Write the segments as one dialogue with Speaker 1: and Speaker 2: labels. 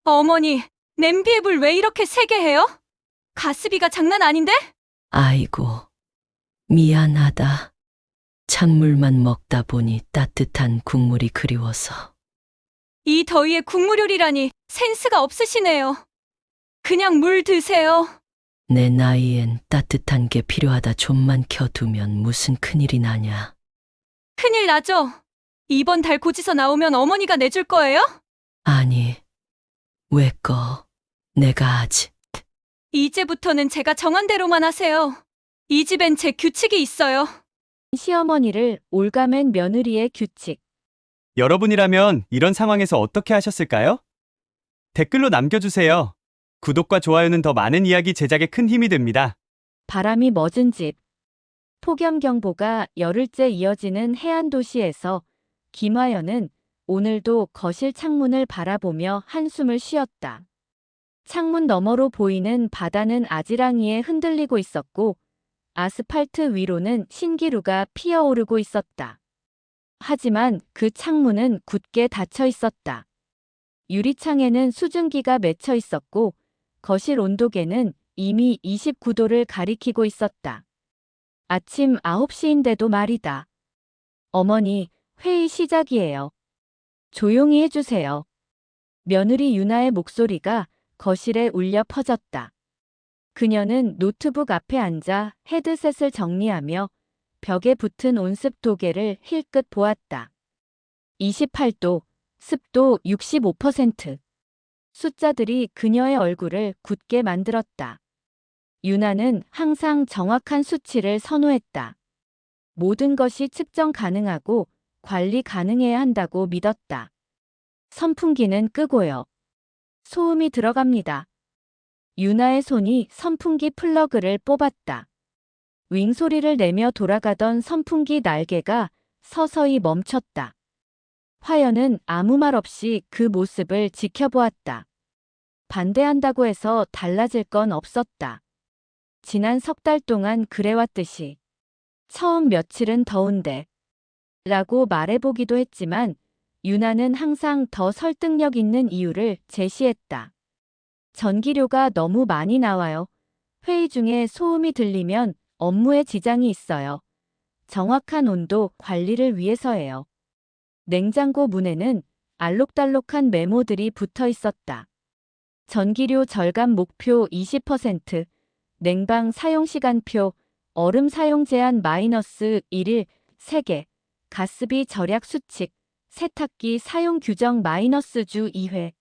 Speaker 1: 어머니, 냄비에 불 왜 이렇게 세게 해요? 가스비가 장난 아닌데?
Speaker 2: 아이고, 미안하다. 찬물만 먹다 보니 따뜻한 국물이 그리워서.
Speaker 1: 이 더위에 국물 요리라니 센스가 없으시네요. 그냥 물 드세요.
Speaker 2: 내 나이엔 따뜻한 게 필요하다. 좀만 켜두면 무슨 큰일이 나냐.
Speaker 1: 큰일 나죠? 이번 달 고지서 나오면 어머니가 내줄 거예요?
Speaker 2: 아니, 왜 꺼? 내가 아직.
Speaker 1: 이제부터는 제가 정한 대로만 하세요. 이 집엔 제 규칙이 있어요.
Speaker 3: 시어머니를 올가맨 며느리의 규칙.
Speaker 4: 여러분이라면 이런 상황에서 어떻게 하셨을까요? 댓글로 남겨주세요. 구독과 좋아요는 더 많은 이야기 제작에 큰 힘이 됩니다.
Speaker 3: 바람이 멎은 집. 폭염경보가 열흘째 이어지는 해안 도시에서 김화연은 오늘도 거실 창문을 바라보며 한숨을 쉬었다. 창문 너머로 보이는 바다는 아지랑이에 흔들리고 있었고 아스팔트 위로는 신기루가 피어오르고 있었다. 하지만 그 창문은 굳게 닫혀 있었다. 유리창에는 수증기가 맺혀 있었고 거실 온도계는 이미 29도를 가리키고 있었다. 아침 9시인데도 말이다. 어머니, 회의 시작이에요. 조용히 해주세요. 며느리 유나의 목소리가 거실에 울려 퍼졌다. 그녀는 노트북 앞에 앉아 헤드셋을 정리하며 벽에 붙은 온습 도계를 힐끗 보았다. 28도, 습도 65%. 숫자들이 그녀의 얼굴을 굳게 만들었다. 유나는 항상 정확한 수치를 선호했다. 모든 것이 측정 가능하고 관리 가능해야 한다고 믿었다. 선풍기는 끄고요. 소음이 들어갑니다. 유나의 손이 선풍기 플러그를 뽑았다. 윙 소리를 내며 돌아가던 선풍기 날개가 서서히 멈췄다. 화연은 아무 말 없이 그 모습을 지켜보았다. 반대한다고 해서 달라질 건 없었다. 지난 석 달 동안 그래왔듯이. 처음 며칠은 더운데 라고 말해보기도 했지만 유나는 항상 더 설득력 있는 이유를 제시했다. 전기료가 너무 많이 나와요. 회의 중에 소음이 들리면 업무에 지장이 있어요. 정확한 온도 관리를 위해서예요. 냉장고 문에는 알록달록한 메모들이 붙어 있었다. 전기료 절감 목표 20%, 냉방 사용시간표, 얼음 사용 제한 -1일 3개, 가스비 절약 수칙, 세탁기 사용 규정 -주 2회.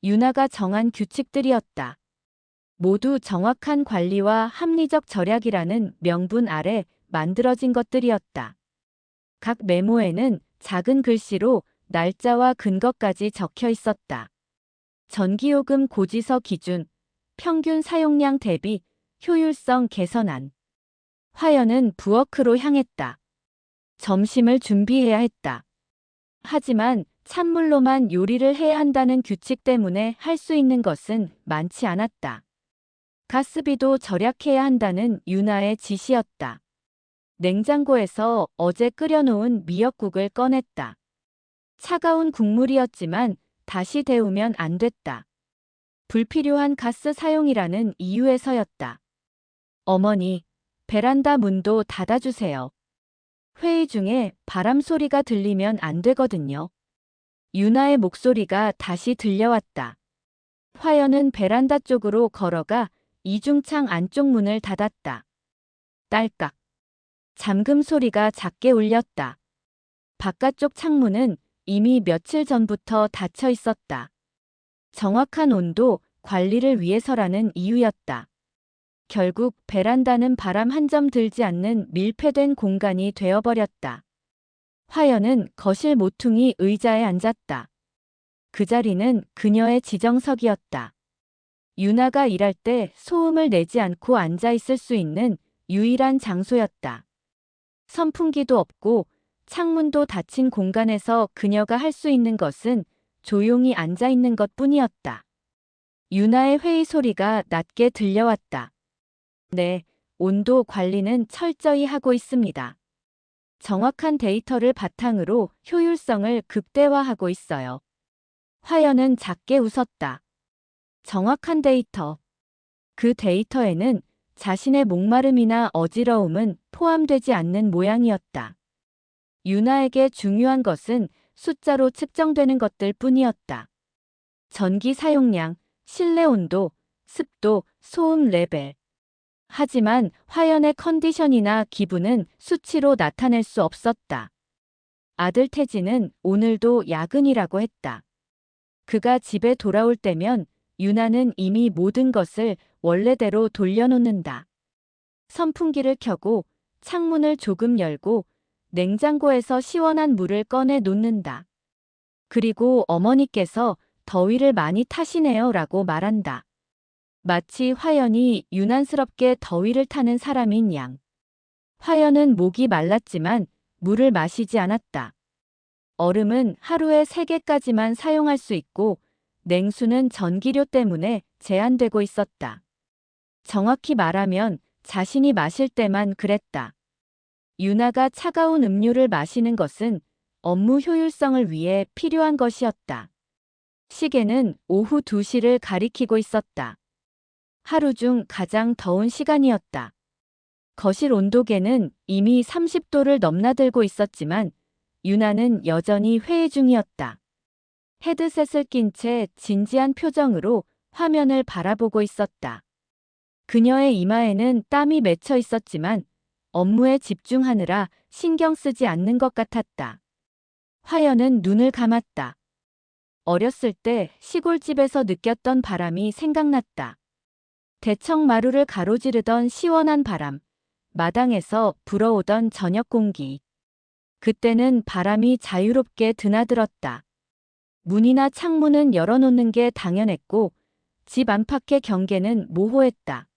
Speaker 3: 유나가 정한 규칙들이었다. 모두 정확한 관리와 합리적 절약이라는 명분 아래 만들어진 것들이었다. 각 메모에는 작은 글씨로 날짜와 근거까지 적혀 있었다. 전기요금 고지서 기준, 평균 사용량 대비, 효율성 개선안. 화연은 부엌으로 향했다. 점심을 준비해야 했다. 하지만 찬물로만 요리를 해야 한다는 규칙 때문에 할 수 있는 것은 많지 않았다. 가스비도 절약해야 한다는 유나의 지시였다. 냉장고에서 어제 끓여놓은 미역국을 꺼냈다. 차가운 국물이었지만 다시 데우면 안 됐다. 불필요한 가스 사용이라는 이유에서였다. 어머니, 베란다 문도 닫아주세요. 회의 중에 바람 소리가 들리면 안 되거든요. 유나의 목소리가 다시 들려왔다. 화연은 베란다 쪽으로 걸어가 이중창 안쪽 문을 닫았다. 딸깍. 잠금 소리가 작게 울렸다. 바깥쪽 창문은 이미 며칠 전부터 닫혀 있었다. 정확한 온도 관리를 위해서라는 이유였다. 결국 베란다는 바람 한 점 들지 않는 밀폐된 공간이 되어버렸다. 화연은 거실 모퉁이 의자에 앉았다. 그 자리는 그녀의 지정석이었다. 유나가 일할 때 소음을 내지 않고 앉아 있을 수 있는 유일한 장소였다. 선풍기도 없고 창문도 닫힌 공간에서 그녀가 할 수 있는 것은 조용히 앉아 있는 것뿐이었다. 유나의 회의 소리가 낮게 들려왔다. 네, 온도 관리는 철저히 하고 있습니다. 정확한 데이터를 바탕으로 효율성을 극대화하고 있어요. 화연은 작게 웃었다. 정확한 데이터. 그 데이터에는 자신의 목마름이나 어지러움은 포함되지 않는 모양이었다. 유나에게 중요한 것은 숫자로 측정되는 것들 뿐이었다. 전기 사용량, 실내 온도, 습도, 소음 레벨. 하지만 화연의 컨디션이나 기분은 수치로 나타낼 수 없었다. 아들 태진은 오늘도 야근이라고 했다. 그가 집에 돌아올 때면 유나는 이미 모든 것을 원래대로 돌려놓는다. 선풍기를 켜고 창문을 조금 열고 냉장고에서 시원한 물을 꺼내 놓는다. 그리고 어머니께서 더위를 많이 타시네요 라고 말한다. 마치 화연이 유난스럽게 더위를 타는 사람인 양. 화연은 목이 말랐지만 물을 마시지 않았다. 얼음은 하루에 3개까지만 사용할 수 있고 냉수는 전기료 때문에 제한되고 있었다. 정확히 말하면 자신이 마실 때만 그랬다. 유나가 차가운 음료를 마시는 것은 업무 효율성을 위해 필요한 것이었다. 시계는 오후 2시를 가리키고 있었다. 하루 중 가장 더운 시간이었다. 거실 온도계는 이미 30도를 넘나들고 있었지만 유나는 여전히 회의 중이었다. 헤드셋을 낀 채 진지한 표정으로 화면을 바라보고 있었다. 그녀의 이마에는 땀이 맺혀 있었지만 업무에 집중하느라 신경 쓰지 않는 것 같았다. 화연은 눈을 감았다. 어렸을 때 시골집에서 느꼈던 바람이 생각났다. 대청마루를 가로지르던 시원한 바람, 마당에서 불어오던 저녁 공기. 그때는 바람이 자유롭게 드나들었다. 문이나 창문은 열어놓는 게 당연했고 집 안팎의 경계는 모호했다.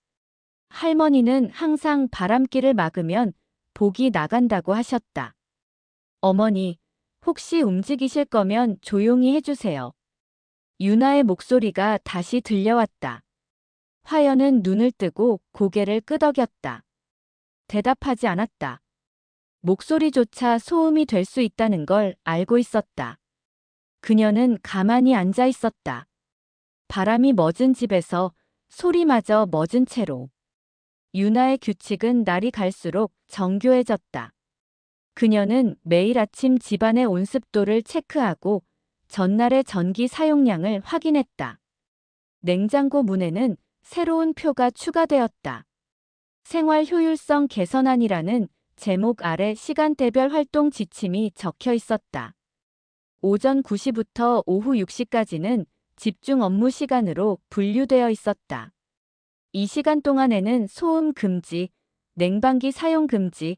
Speaker 3: 할머니는 항상 바람길을 막으면 복이 나간다고 하셨다. 어머니, 혹시 움직이실 거면 조용히 해주세요. 유나의 목소리가 다시 들려왔다. 화연은 눈을 뜨고 고개를 끄덕였다. 대답하지 않았다. 목소리조차 소음이 될 수 있다는 걸 알고 있었다. 그녀는 가만히 앉아 있었다. 바람이 멎은 집에서 소리마저 멎은 채로. 유나의 규칙은 날이 갈수록 정교해졌다. 그녀는 매일 아침 집안의 온습도를 체크하고 전날의 전기 사용량을 확인했다. 냉장고 문에는 새로운 표가 추가되었다. 생활 효율성 개선안이라는 제목 아래 시간대별 활동 지침이 적혀 있었다. 오전 9시부터 오후 6시까지는 집중 업무 시간으로 분류되어 있었다. 이 시간 동안에는 소음 금지, 냉방기 사용 금지,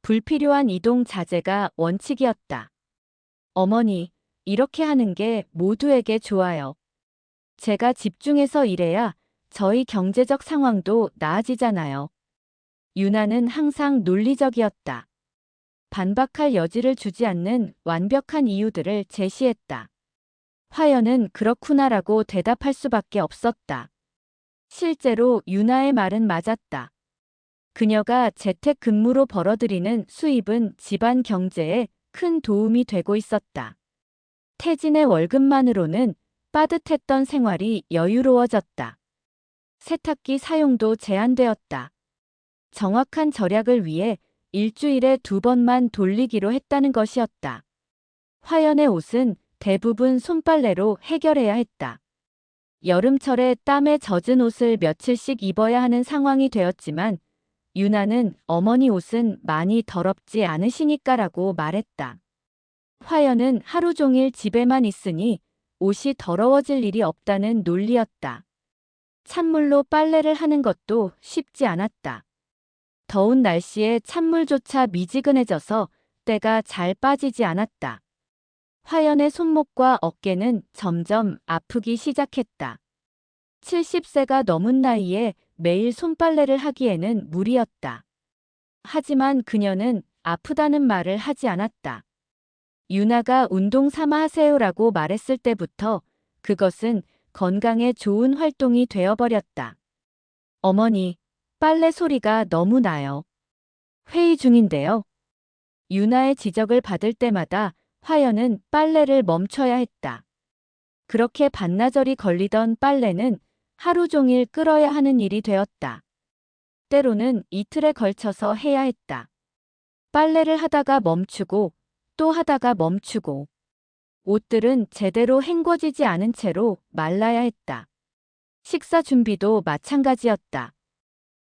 Speaker 3: 불필요한 이동 자제가 원칙이었다. 어머니, 이렇게 하는 게 모두에게 좋아요. 제가 집중해서 일해야 저희 경제적 상황도 나아지잖아요. 유나는 항상 논리적이었다. 반박할 여지를 주지 않는 완벽한 이유들을 제시했다. 화연은 그렇구나라고 대답할 수밖에 없었다. 실제로 유나의 말은 맞았다. 그녀가 재택근무로 벌어들이는 수입은 집안 경제에 큰 도움이 되고 있었다. 태진의 월급만으로는 빠듯했던 생활이 여유로워졌다. 세탁기 사용도 제한되었다. 정확한 절약을 위해 일주일에 2번만 돌리기로 했다는 것이었다. 화연의 옷은 대부분 손빨래로 해결해야 했다. 여름철에 땀에 젖은 옷을 며칠씩 입어야 하는 상황이 되었지만 유나는 어머니 옷은 많이 더럽지 않으시니까라고 말했다. 화연은 하루 종일 집에만 있으니 옷이 더러워질 일이 없다는 논리였다. 찬물로 빨래를 하는 것도 쉽지 않았다. 더운 날씨에 찬물조차 미지근해져서 때가 잘 빠지지 않았다. 화연의 손목과 어깨는 점점 아프기 시작했다. 70세가 넘은 나이에 매일 손빨래를 하기에는 무리였다. 하지만 그녀는 아프다는 말을 하지 않았다. 유나가 운동 삼아 하세요라고 말했을 때부터 그것은 건강에 좋은 활동이 되어버렸다. 어머니, 빨래 소리가 너무 나요. 회의 중인데요. 유나의 지적을 받을 때마다 화연은 빨래를 멈춰야 했다. 그렇게 반나절이 걸리던 빨래는 하루 종일 끌어야 하는 일이 되었다. 때로는 이틀에 걸쳐서 해야 했다. 빨래를 하다가 멈추고 또 하다가 멈추고 옷들은 제대로 헹궈지지 않은 채로 말라야 했다. 식사 준비도 마찬가지였다.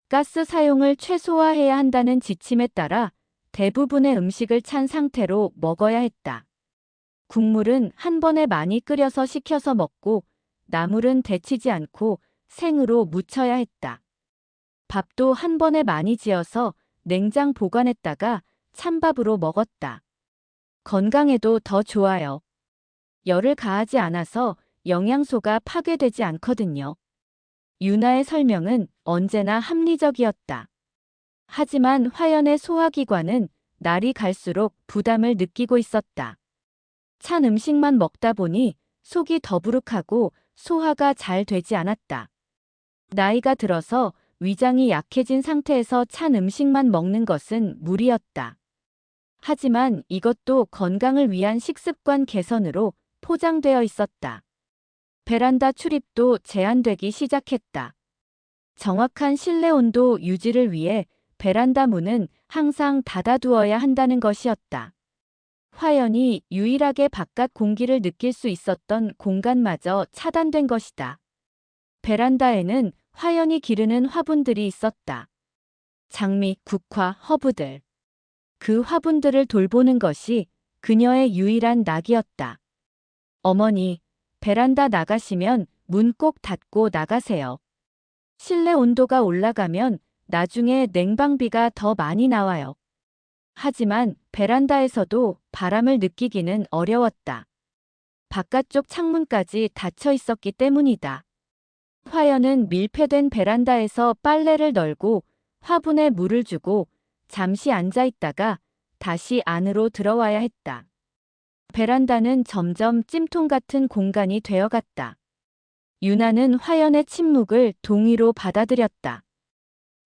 Speaker 3: 가스 사용을 최소화해야 한다는 지침에 따라 대부분의 음식을 찬 상태로 먹어야 했다. 국물은 한 번에 많이 끓여서 식혀서 먹고 나물은 데치지 않고 생으로 무쳐야 했다. 밥도 한 번에 많이 지어서 냉장 보관했다가 찬밥으로 먹었다. 건강에도 더 좋아요. 열을 가하지 않아서 영양소가 파괴되지 않거든요. 유나의 설명은 언제나 합리적이었다. 하지만 화연의 소화기관은 날이 갈수록 부담을 느끼고 있었다. 찬 음식만 먹다 보니 속이 더부룩하고 소화가 잘 되지 않았다. 나이가 들어서 위장이 약해진 상태에서 찬 음식만 먹는 것은 무리였다. 하지만 이것도 건강을 위한 식습관 개선으로 포장되어 있었다. 베란다 출입도 제한되기 시작했다. 정확한 실내 온도 유지를 위해 베란다 문은 항상 닫아두어야 한다는 것이었다. 화연이 유일하게 바깥 공기를 느낄 수 있었던 공간마저 차단된 것이다. 베란다에는 화연이 기르는 화분들이 있었다. 장미, 국화, 허브들. 그 화분들을 돌보는 것이 그녀의 유일한 낙이었다. 어머니, 베란다 나가시면 문 꼭 닫고 나가세요. 실내 온도가 올라가면 나중에 냉방비가 더 많이 나와요. 하지만 베란다에서도 바람을 느끼기는 어려웠다. 바깥쪽 창문까지 닫혀 있었기 때문이다. 화연은 밀폐된 베란다에서 빨래를 널고 화분에 물을 주고 잠시 앉아 있다가 다시 안으로 들어와야 했다. 베란다는 점점 찜통 같은 공간이 되어갔다. 유나는 화연의 침묵을 동의로 받아들였다.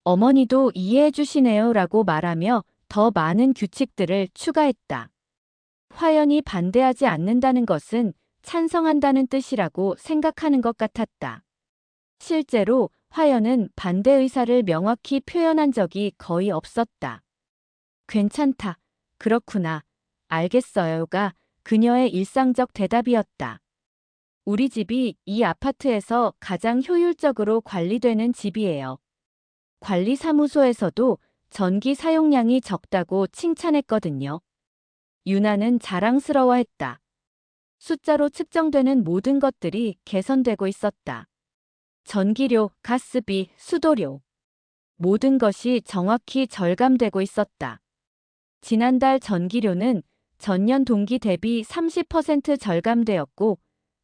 Speaker 3: 어머니도 이해해 주시네요 라고 말하며 더 많은 규칙들을 추가했다. 화연이 반대하지 않는다는 것은 찬성한다는 뜻이라고 생각하는 것 같았다. 실제로 화연은 반대 의사를 명확히 표현한 적이 거의 없었다. 괜찮다. 그렇구나. 알겠어요가 그녀의 일상적 대답이었다. 우리 집이 이 아파트에서 가장 효율적으로 관리되는 집이에요. 관리사무소에서도 전기 사용량이 적다고 칭찬했거든요. 유나는 자랑스러워했다. 숫자로 측정되는 모든 것들이 개선되고 있었다. 전기료, 가스비, 수도료. 모든 것이 정확히 절감되고 있었다. 지난달 전기료는 전년 동기 대비 30% 절감되었고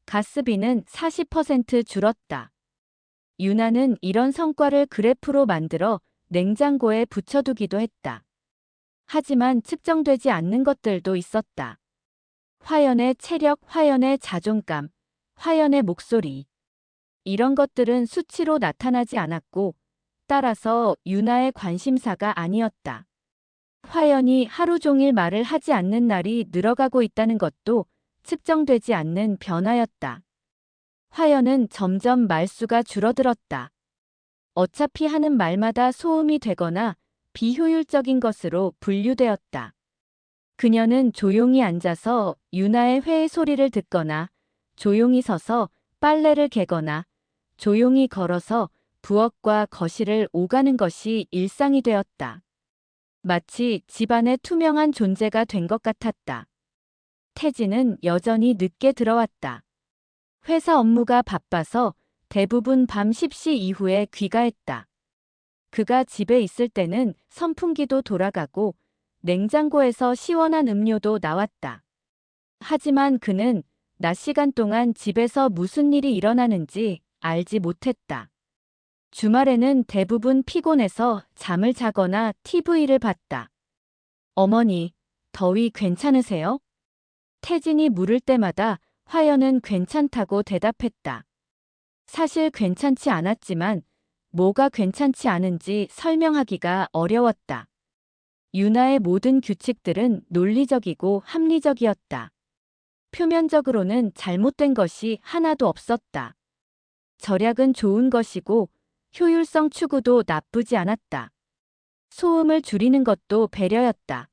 Speaker 3: 가스비는 40% 줄었다. 유나는 이런 성과를 그래프로 만들어 냉장고에 붙여두기도 했다. 하지만 측정되지 않는 것들도 있었다. 화연의 체력, 화연의 자존감, 화연의 목소리. 이런 것들은 수치로 나타나지 않았고 따라서 유나의 관심사가 아니었다. 화연이 하루 종일 말을 하지 않는 날이 늘어가고 있다는 것도 측정되지 않는 변화였다. 화연은 점점 말수가 줄어들었다. 어차피 하는 말마다 소음이 되거나 비효율적인 것으로 분류되었다. 그녀는 조용히 앉아서 유나의 회의 소리를 듣거나 조용히 서서 빨래를 개거나 조용히 걸어서 부엌과 거실을 오가는 것이 일상이 되었다. 마치 집안의 투명한 존재가 된 것 같았다. 태진은 여전히 늦게 들어왔다. 회사 업무가 바빠서 대부분 밤 10시 이후에 귀가했다. 그가 집에 있을 때는 선풍기도 돌아가고 냉장고에서 시원한 음료도 나왔다. 하지만 그는 낮 시간 동안 집에서 무슨 일이 일어나는지 알지 못했다. 주말에는 대부분 피곤해서 잠을 자거나 TV를 봤다. 어머니, 더위 괜찮으세요? 태진이 물을 때마다 화연은 괜찮다고 대답했다. 사실 괜찮지 않았지만 뭐가 괜찮지 않은지 설명하기가 어려웠다. 유나의 모든 규칙들은 논리적이고 합리적이었다. 표면적으로는 잘못된 것이 하나도 없었다. 절약은 좋은 것이고 효율성 추구도 나쁘지 않았다. 소음을 줄이는 것도 배려였다.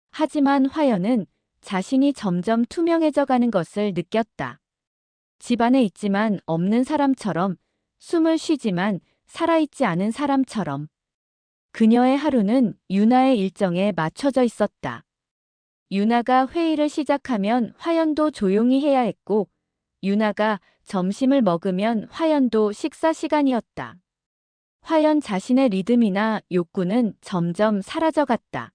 Speaker 3: 하지만 화연은 자신이 점점 투명해져 가는 것을 느꼈다. 집 안에 있지만 없는 사람처럼, 숨을 쉬지만 살아있지 않은 사람처럼. 그녀의 하루는 유나의 일정에 맞춰져 있었다. 유나가 회의를 시작하면 화연도 조용히 해야 했고, 유나가 점심을 먹으면 화연도 식사 시간이었다. 화연 자신의 리듬이나 욕구는 점점 사라져갔다.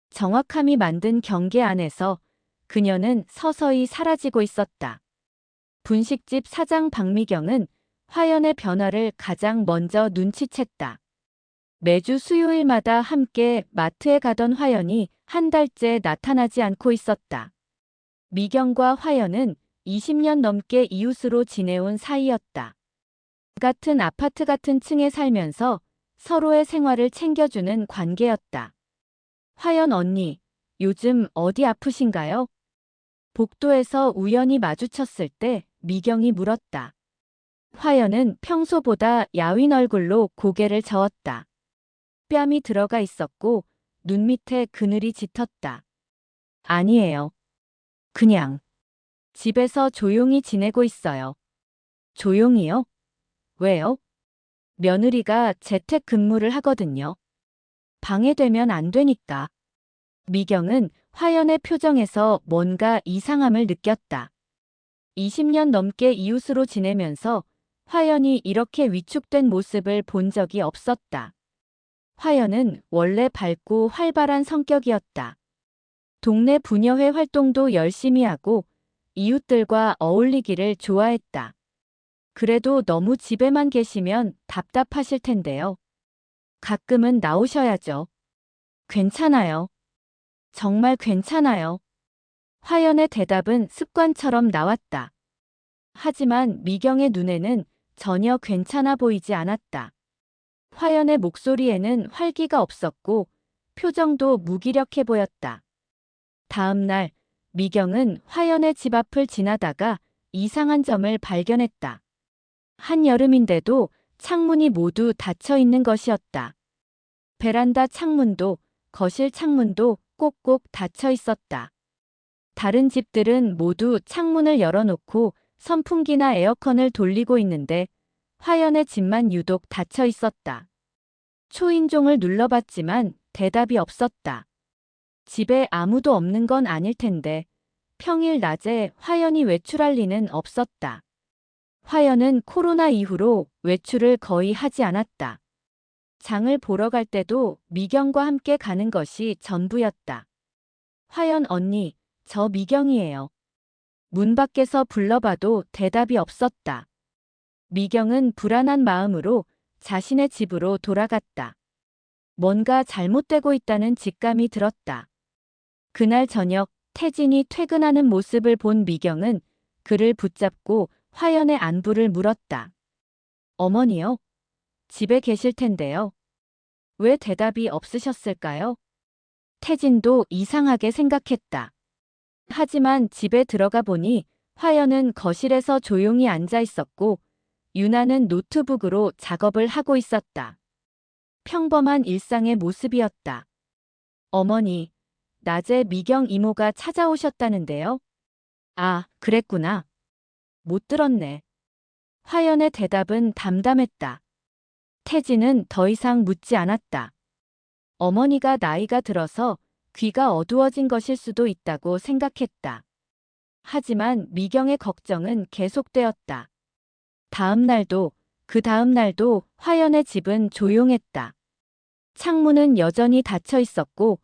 Speaker 3: 정확함이 만든 경계 안에서 그녀는 서서히 사라지고 있었다. 분식집 사장 박미경은 화연의 변화를 가장 먼저 눈치챘다. 매주 수요일마다 함께 마트에 가던 화연이 한 달째 나타나지 않고 있었다. 미경과 화연은 20년 넘게 이웃으로 지내온 사이였다. 같은 아파트 같은 층에 살면서 서로의 생활을 챙겨주는 관계였다. 화연 언니, 요즘 어디 아프신가요? 복도에서 우연히 마주쳤을 때 미경이 물었다. 화연은 평소보다 야윈 얼굴로 고개를 저었다. 뺨이 들어가 있었고 눈 밑에 그늘이 짙었다. 아니에요. 그냥 집에서 조용히 지내고 있어요. 조용히요? 왜요? 며느리가 재택 근무를 하거든요. 방해되면 안 되니까. 미경은 화연의 표정에서 뭔가 이상함을 느꼈다. 20년 넘게 이웃으로 지내면서 화연이 이렇게 위축된 모습을 본 적이 없었다. 화연은 원래 밝고 활발한 성격이었다. 동네 부녀회 활동도 열심히 하고 이웃들과 어울리기를 좋아했다. 그래도 너무 집에만 계시면 답답하실 텐데요. 가끔은 나오셔야죠. 괜찮아요. 정말 괜찮아요. 화연의 대답은 습관처럼 나왔다. 하지만 미경의 눈에는 전혀 괜찮아 보이지 않았다. 화연의 목소리에는 활기가 없었고 표정도 무기력해 보였다. 다음 날 미경은 화연의 집 앞을 지나다가 이상한 점을 발견했다. 한여름인데도 창문이 모두 닫혀 있는 것이었다. 베란다 창문도 거실 창문도 꼭꼭 닫혀 있었다. 다른 집들은 모두 창문을 열어놓고 선풍기나 에어컨을 돌리고 있는데 화연의 집만 유독 닫혀 있었다. 초인종을 눌러봤지만 대답이 없었다. 집에 아무도 없는 건 아닐 텐데 평일 낮에 화연이 외출할 리는 없었다. 화연은 코로나 이후로 외출을 거의 하지 않았다. 장을 보러 갈 때도 미경과 함께 가는 것이 전부였다. 화연 언니, 저 미경이에요. 문 밖에서 불러봐도 대답이 없었다. 미경은 불안한 마음으로 자신의 집으로 돌아갔다. 뭔가 잘못되고 있다는 직감이 들었다. 그날 저녁 태진이 퇴근하는 모습을 본 미경은 그를 붙잡고 화연의 안부를 물었다. 어머니요? 집에 계실 텐데요. 왜 대답이 없으셨을까요? 태진도 이상하게 생각했다. 하지만 집에 들어가 보니 화연은 거실에서 조용히 앉아 있었고 유나는 노트북으로 작업을 하고 있었다. 평범한 일상의 모습이었다. 어머니, 낮에 미경 이모가 찾아오셨다는데요. 아, 그랬구나. 못 들었네. 화연의 대답은 담담했다. 태진은 더 이상 묻지 않았다. 어머니가 나이가 들어서 귀가 어두워진 것일 수도 있다고 생각했다. 하지만 미경의 걱정은 계속되었다. 다음 날도, 그 다음 날도 화연의 집은 조용했다. 창문은 여전히 닫혀 있었고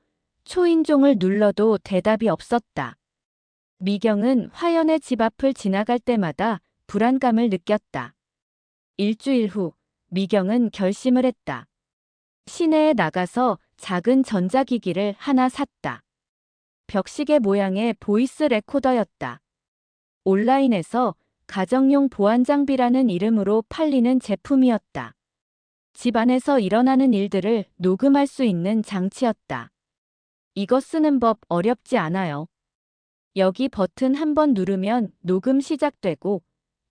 Speaker 3: 초인종을 눌러도 대답이 없었다. 미경은 화연의 집 앞을 지나갈 때마다 불안감을 느꼈다. 일주일 후 미경은 결심을 했다. 시내에 나가서 작은 전자기기를 하나 샀다. 벽시계 모양의 보이스 레코더였다. 온라인에서 가정용 보안 장비라는 이름으로 팔리는 제품이었다. 집 안에서 일어나는 일들을 녹음할 수 있는 장치였다. 이거 쓰는 법 어렵지 않아요. 여기 버튼 한 번 누르면 녹음 시작되고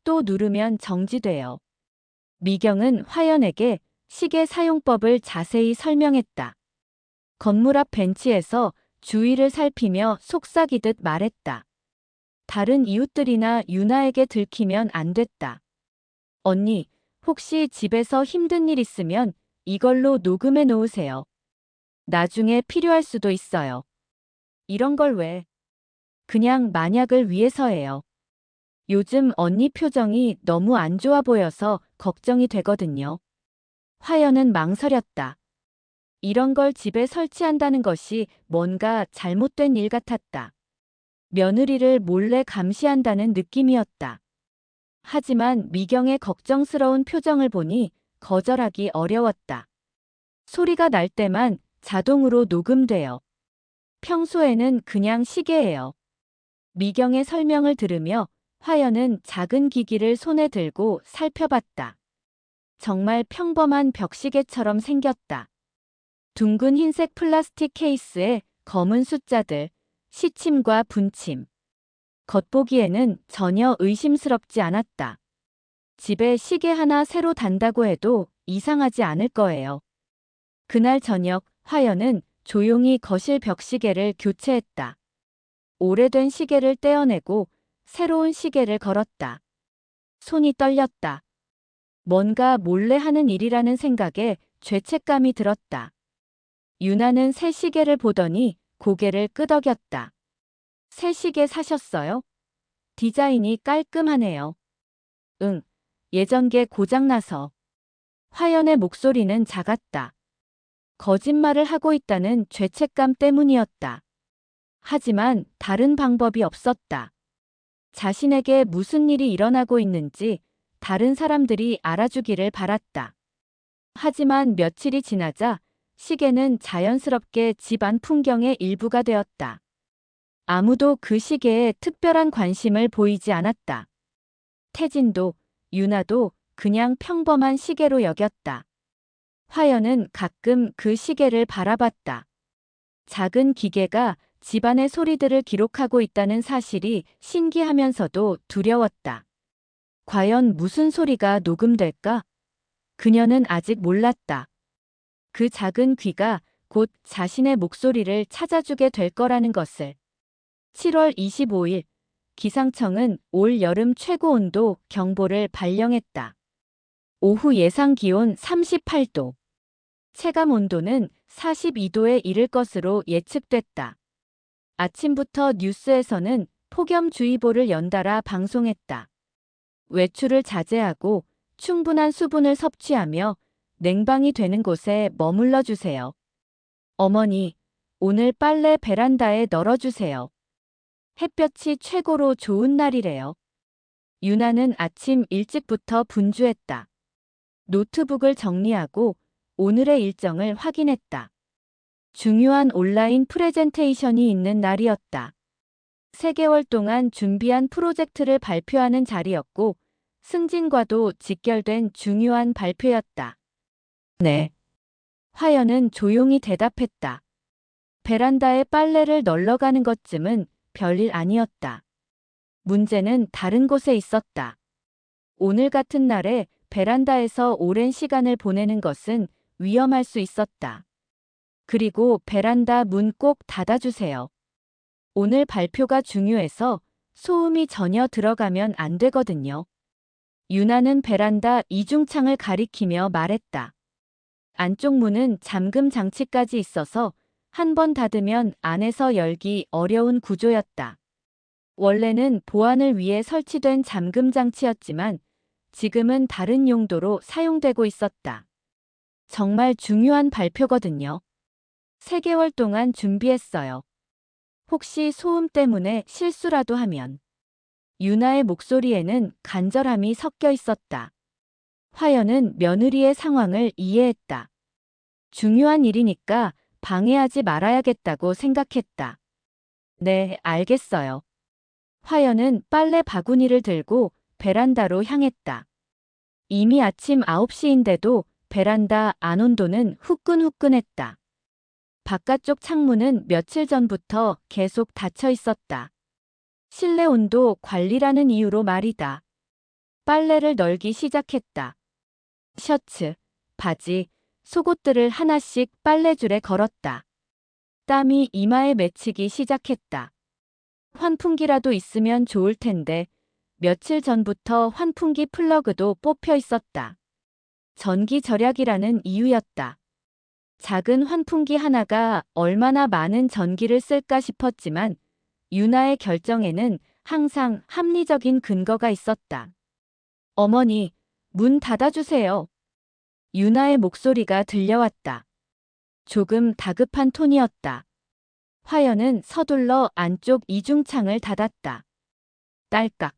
Speaker 3: 또 누르면 정지돼요. 미경은 화연에게 시계 사용법을 자세히 설명했다. 건물 앞 벤치에서 주위를 살피며 속삭이듯 말했다. 다른 이웃들이나 유나에게 들키면 안 됐다. 언니, 혹시 집에서 힘든 일 있으면 이걸로 녹음해 놓으세요. 나중에 필요할 수도 있어요. 이런 걸 왜? 그냥 만약을 위해서예요. 요즘 언니 표정이 너무 안 좋아 보여서 걱정이 되거든요. 화연은 망설였다. 이런 걸 집에 설치한다는 것이 뭔가 잘못된 일 같았다. 며느리를 몰래 감시한다는 느낌이었다. 하지만 미경의 걱정스러운 표정을 보니 거절하기 어려웠다. 소리가 날 때만 자동으로 녹음돼요. 평소에는 그냥 시계예요. 미경의 설명을 들으며 화연은 작은 기기를 손에 들고 살펴봤다. 정말 평범한 벽시계처럼 생겼다. 둥근 흰색 플라스틱 케이스에 검은 숫자들, 시침과 분침. 겉보기에는 전혀 의심스럽지 않았다. 집에 시계 하나 새로 단다고 해도 이상하지 않을 거예요. 그날 저녁 화연은 조용히 거실 벽시계를 교체했다. 오래된 시계를 떼어내고 새로운 시계를 걸었다. 손이 떨렸다. 뭔가 몰래 하는 일이라는 생각에 죄책감이 들었다. 유나는 새 시계를 보더니 고개를 끄덕였다. 새 시계 사셨어요? 디자인이 깔끔하네요. 응, 예전게 고장나서. 화연의 목소리는 작았다. 거짓말을 하고 있다는 죄책감 때문이었다. 하지만 다른 방법이 없었다. 자신에게 무슨 일이 일어나고 있는지 다른 사람들이 알아주기를 바랐다. 하지만 며칠이 지나자 시계는 자연스럽게 집안 풍경의 일부가 되었다. 아무도 그 시계에 특별한 관심을 보이지 않았다. 태진도, 유나도 그냥 평범한 시계로 여겼다. 화연은 가끔 그 시계를 바라봤다. 작은 기계가 집안의 소리들을 기록하고 있다는 사실이 신기하면서도 두려웠다. 과연 무슨 소리가 녹음될까? 그녀는 아직 몰랐다. 그 작은 귀가 곧 자신의 목소리를 찾아주게 될 거라는 것을. 7월 25일, 기상청은 올 여름 최고 온도 경보를 발령했다. 오후 예상 기온 38도. 체감 온도는 42도에 이를 것으로 예측됐다. 아침부터 뉴스에서는 폭염주의보를 연달아 방송했다. 외출을 자제하고 충분한 수분을 섭취하며 냉방이 되는 곳에 머물러 주세요. 어머니, 오늘 빨래 베란다에 널어주세요. 햇볕이 최고로 좋은 날이래요. 유나는 아침 일찍부터 분주했다. 노트북을 정리하고 오늘의 일정을 확인했다. 중요한 온라인 프레젠테이션이 있는 날이었다. 3개월 동안 준비한 프로젝트를 발표하는 자리였고 승진과도 직결된 중요한 발표였다. 네. 화연은 조용히 대답했다. 베란다에 빨래를 널러가는 것쯤은 별일 아니었다. 문제는 다른 곳에 있었다. 오늘 같은 날에 베란다에서 오랜 시간을 보내는 것은 위험할 수 있었다. 그리고 베란다 문 꼭 닫아주세요. 오늘 발표가 중요해서 소음이 전혀 들어가면 안 되거든요. 유나는 베란다 이중창을 가리키며 말했다. 안쪽 문은 잠금 장치까지 있어서 한 번 닫으면 안에서 열기 어려운 구조였다. 원래는 보안을 위해 설치된 잠금 장치였지만 지금은 다른 용도로 사용되고 있었다. 정말 중요한 발표거든요. 3개월 동안 준비했어요. 혹시 소음 때문에 실수라도 하면. 유나의 목소리에는 간절함이 섞여 있었다. 화연은 며느리의 상황을 이해했다. 중요한 일이니까 방해하지 말아야겠다고 생각했다. 네, 알겠어요. 화연은 빨래 바구니를 들고 베란다로 향했다. 이미 아침 9시인데도 베란다 안 온도는 후끈후끈했다. 바깥쪽 창문은 며칠 전부터 계속 닫혀 있었다. 실내 온도 관리라는 이유로 말이다. 빨래를 널기 시작했다. 셔츠, 바지, 속옷들을 하나씩 빨래줄에 걸었다. 땀이 이마에 맺히기 시작했다. 환풍기라도 있으면 좋을 텐데 며칠 전부터 환풍기 플러그도 뽑혀 있었다. 전기 절약이라는 이유였다. 작은 환풍기 하나가 얼마나 많은 전기를 쓸까 싶었지만 유나의 결정에는 항상 합리적인 근거가 있었다. 어머니, 문 닫아주세요. 유나의 목소리가 들려왔다. 조금 다급한 톤이었다. 화연은 서둘러 안쪽 이중창을 닫았다. 딸깍.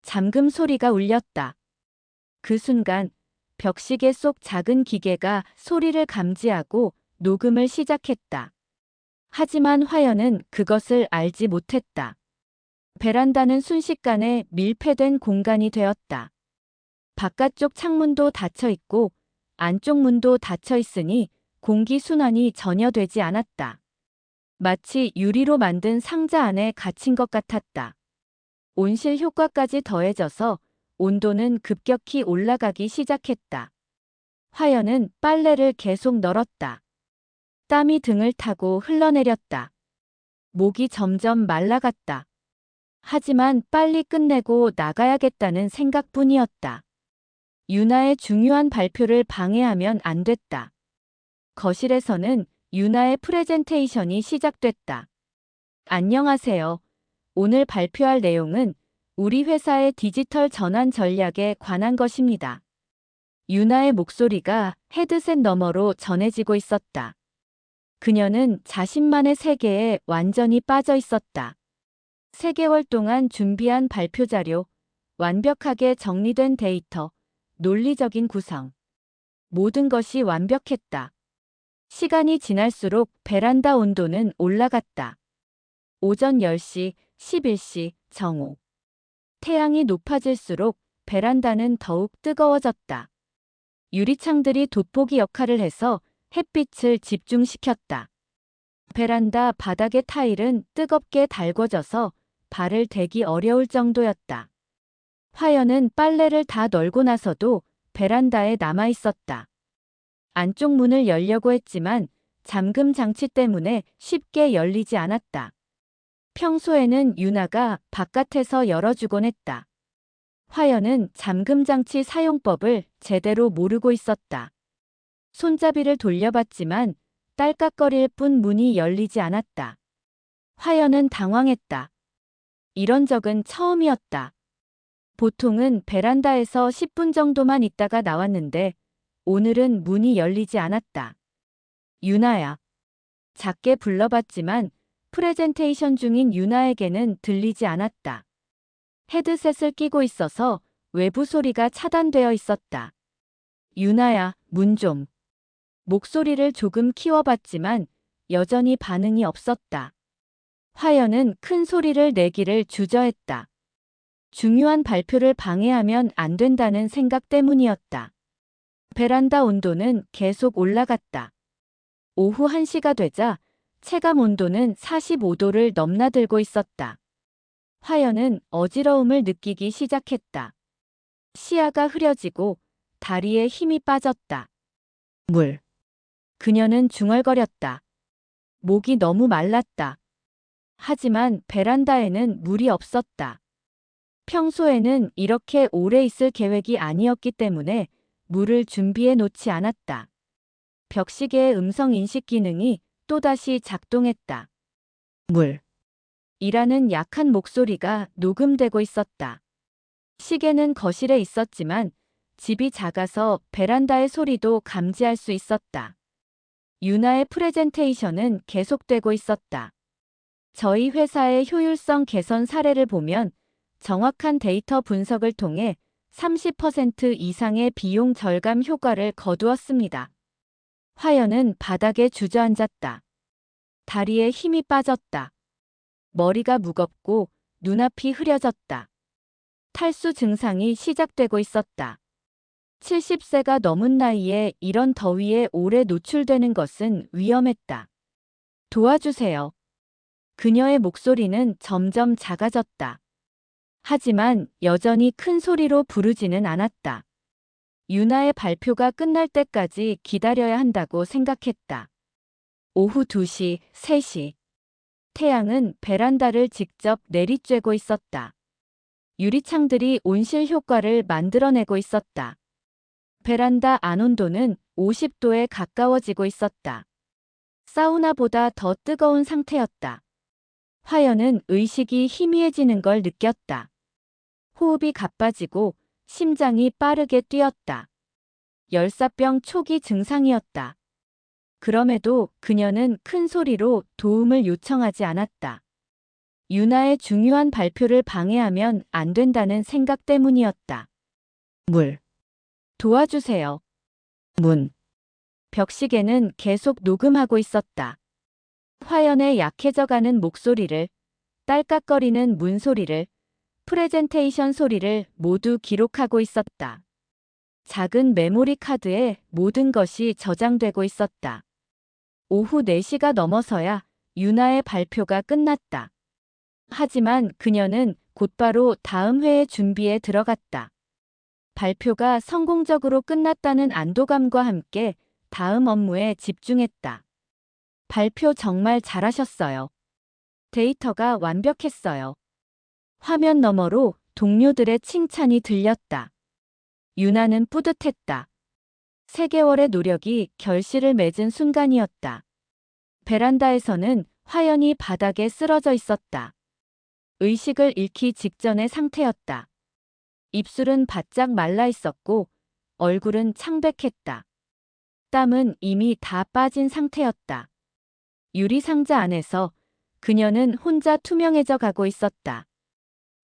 Speaker 3: 잠금 소리가 울렸다. 그 순간 벽시계 속 작은 기계가 소리를 감지하고 녹음을 시작했다. 하지만 화연은 그것을 알지 못했다. 베란다는 순식간에 밀폐된 공간이 되었다. 바깥쪽 창문도 닫혀 있고 안쪽 문도 닫혀 있으니 공기 순환이 전혀 되지 않았다. 마치 유리로 만든 상자 안에 갇힌 것 같았다. 온실 효과까지 더해져서 온도는 급격히 올라가기 시작했다. 화연은 빨래를 계속 널었다. 땀이 등을 타고 흘러내렸다. 목이 점점 말라갔다. 하지만 빨리 끝내고 나가야겠다는 생각뿐이었다. 유나의 중요한 발표를 방해하면 안 됐다. 거실에서는 유나의 프레젠테이션이 시작됐다. 안녕하세요. 오늘 발표할 내용은 우리 회사의 디지털 전환 전략에 관한 것입니다. 유나의 목소리가 헤드셋 너머로 전해지고 있었다. 그녀는 자신만의 세계에 완전히 빠져 있었다. 3개월 동안 준비한 발표 자료, 완벽하게 정리된 데이터, 논리적인 구성. 모든 것이 완벽했다. 시간이 지날수록 베란다 온도는 올라갔다. 오전 10시, 11시, 정오. 태양이 높아질수록 베란다는 더욱 뜨거워졌다. 유리창들이 돋보기 역할을 해서 햇빛을 집중시켰다. 베란다 바닥의 타일은 뜨겁게 달궈져서 발을 대기 어려울 정도였다. 화연은 빨래를 다 널고 나서도 베란다에 남아 있었다. 안쪽 문을 열려고 했지만 잠금 장치 때문에 쉽게 열리지 않았다. 평소에는 유나가 바깥에서 열어주곤 했다. 화연은 잠금 장치 사용법을 제대로 모르고 있었다. 손잡이를 돌려봤지만 딸깍거릴 뿐 문이 열리지 않았다. 화연은 당황했다. 이런 적은 처음이었다. 보통은 베란다에서 10분 정도만 있다가 나왔는데 오늘은 문이 열리지 않았다. 유나야. 작게 불러봤지만 프레젠테이션 중인 유나에게는 들리지 않았다. 헤드셋을 끼고 있어서 외부 소리가 차단되어 있었다. 유나야, 문 좀. 목소리를 조금 키워봤지만 여전히 반응이 없었다. 화연은 큰 소리를 내기를 주저했다. 중요한 발표를 방해하면 안 된다는 생각 때문이었다. 베란다 온도는 계속 올라갔다. 오후 1시가 되자 체감 온도는 45도를 넘나들고 있었다. 화연은 어지러움을 느끼기 시작했다. 시야가 흐려지고 다리에 힘이 빠졌다. 물. 그녀는 중얼거렸다. 목이 너무 말랐다. 하지만 베란다에는 물이 없었다. 평소에는 이렇게 오래 있을 계획이 아니었기 때문에 물을 준비해 놓지 않았다. 벽시계의 음성 인식 기능이 또다시 작동했다. 물. 이라는 약한 목소리가 녹음되고 있었다. 시계는 거실에 있었지만 집이 작아서 베란다의 소리도 감지할 수 있었다. 유나의 프레젠테이션은 계속되고 있었다. 저희 회사의 효율성 개선 사례를 보면 정확한 데이터 분석을 통해 30% 이상의 비용 절감 효과를 거두었습니다. 화연은 바닥에 주저앉았다. 다리에 힘이 빠졌다. 머리가 무겁고 눈앞이 흐려졌다. 탈수 증상이 시작되고 있었다. 70세가 넘은 나이에 이런 더위에 오래 노출되는 것은 위험했다. 도와주세요. 그녀의 목소리는 점점 작아졌다. 하지만 여전히 큰 소리로 부르지는 않았다. 유나의 발표가 끝날 때까지 기다려야 한다고 생각했다. 오후 2시, 3시. 태양은 베란다를 직접 내리쬐고 있었다. 유리창들이 온실 효과를 만들어내고 있었다. 베란다 안 온도는 50도에 가까워지고 있었다. 사우나보다 더 뜨거운 상태였다. 화연은 의식이 희미해지는 걸 느꼈다. 호흡이 가빠지고 심장이 빠르게 뛰었다. 열사병 초기 증상이었다. 그럼에도 그녀는 큰 소리로 도움을 요청하지 않았다. 유나의 중요한 발표를 방해하면 안 된다는 생각 때문이었다. 물. 도와주세요. 문. 벽시계는 계속 녹음하고 있었다. 화연의 약해져가는 목소리를, 딸깍거리는 문소리를, 프레젠테이션 소리를 모두 기록하고 있었다. 작은 메모리 카드에 모든 것이 저장되고 있었다. 오후 4시가 넘어서야 유나의 발표가 끝났다. 하지만 그녀는 곧바로 다음 회의 준비에 들어갔다. 발표가 성공적으로 끝났다는 안도감과 함께 다음 업무에 집중했다. 발표 정말 잘하셨어요. 데이터가 완벽했어요. 화면 너머로 동료들의 칭찬이 들렸다. 유나는 뿌듯했다. 3개월의 노력이 결실을 맺은 순간이었다. 베란다에서는 화연이 바닥에 쓰러져 있었다. 의식을 잃기 직전의 상태였다. 입술은 바짝 말라 있었고 얼굴은 창백했다. 땀은 이미 다 빠진 상태였다. 유리 상자 안에서 그녀는 혼자 투명해져 가고 있었다.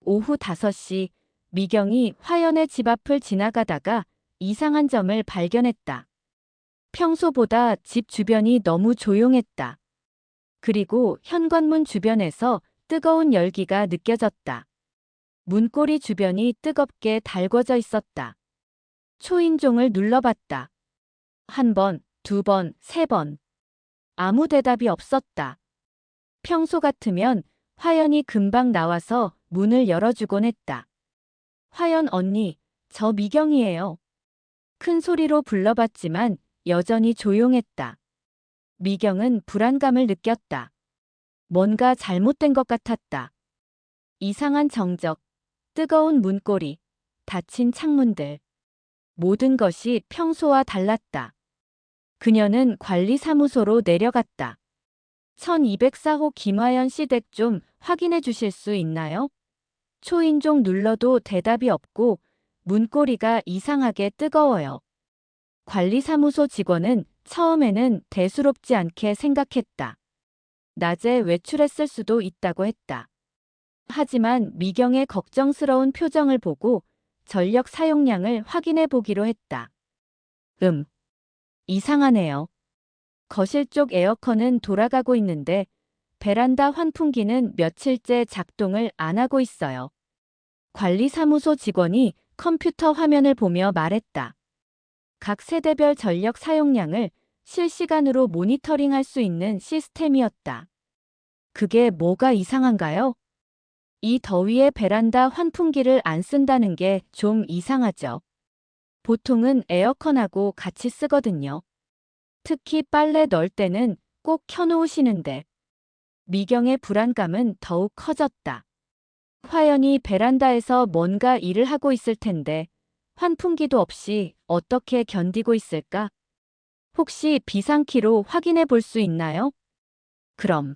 Speaker 3: 오후 5시 미경이 화연의 집 앞을 지나가다가 이상한 점을 발견했다. 평소보다 집 주변이 너무 조용했다. 그리고 현관문 주변에서 뜨거운 열기가 느껴졌다. 문고리 주변이 뜨겁게 달궈져 있었다. 초인종을 눌러봤다. 1번, 2번, 3번. 아무 대답이 없었다. 평소 같으면 화연이 금방 나와서 문을 열어주곤 했다. 화연 언니, 저 미경이에요. 큰 소리로 불러봤지만 여전히 조용했다. 미경은 불안감을 느꼈다. 뭔가 잘못된 것 같았다. 이상한 정적, 뜨거운 문고리, 닫힌 창문들. 모든 것이 평소와 달랐다. 그녀는 관리사무소로 내려갔다. 1204호 김화연 씨 댁 좀 확인해 주실 수 있나요? 초인종 눌러도 대답이 없고 문고리가 이상하게 뜨거워요. 관리사무소 직원은 처음에는 대수롭지 않게 생각했다. 낮에 외출했을 수도 있다고 했다. 하지만 미경의 걱정스러운 표정을 보고 전력 사용량을 확인해 보기로 했다. 이상하네요. 거실 쪽 에어컨은 돌아가고 있는데 베란다 환풍기는 며칠째 작동을 안 하고 있어요. 관리사무소 직원이 컴퓨터 화면을 보며 말했다. 각 세대별 전력 사용량을 실시간으로 모니터링할 수 있는 시스템이었다. 그게 뭐가 이상한가요? 이 더위에 베란다 환풍기를 안 쓴다는 게 좀 이상하죠. 보통은 에어컨하고 같이 쓰거든요. 특히 빨래 넣을 때는 꼭 켜놓으시는데. 미경의 불안감은 더욱 커졌다. 화연이 베란다에서 뭔가 일을 하고 있을 텐데 환풍기도 없이 어떻게 견디고 있을까? 혹시 비상키로 확인해 볼 수 있나요? 그럼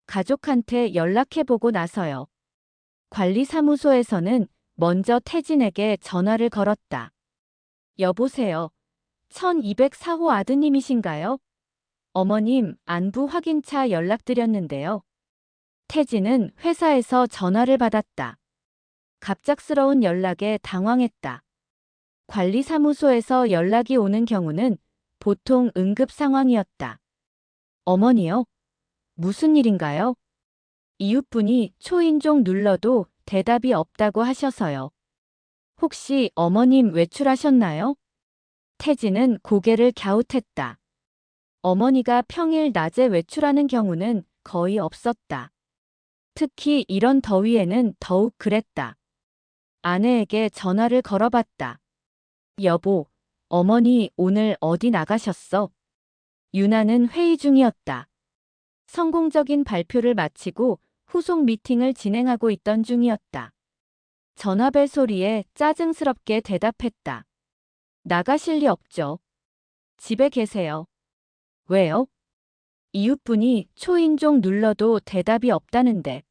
Speaker 3: 가족한테 연락해보고 나서요. 관리사무소에서는 먼저 태진에게 전화를 걸었다. 여보세요. 1204호 아드님이신가요? 어머님, 안부 확인차 연락드렸는데요. 태진은 회사에서 전화를 받았다. 갑작스러운 연락에 당황했다. 관리사무소에서 연락이 오는 경우는 보통 응급 상황이었다. 어머니요? 무슨 일인가요? 이웃분이 초인종 눌러도 대답이 없다고 하셔서요. 혹시 어머님 외출하셨나요? 태진은 고개를 갸웃했다. 어머니가 평일 낮에 외출하는 경우는 거의 없었다. 특히 이런 더위에는 더욱 그랬다. 아내에게 전화를 걸어봤다. 여보, 어머니 오늘 어디 나가셨어? 유나는 회의 중이었다. 성공적인 발표를 마치고 후속 미팅을 진행하고 있던 중이었다. 전화벨 소리에 짜증스럽게 대답했다. 나가실 리 없죠. 집에 계세요. 왜요? 이웃분이 초인종 눌러도 대답이 없다는데.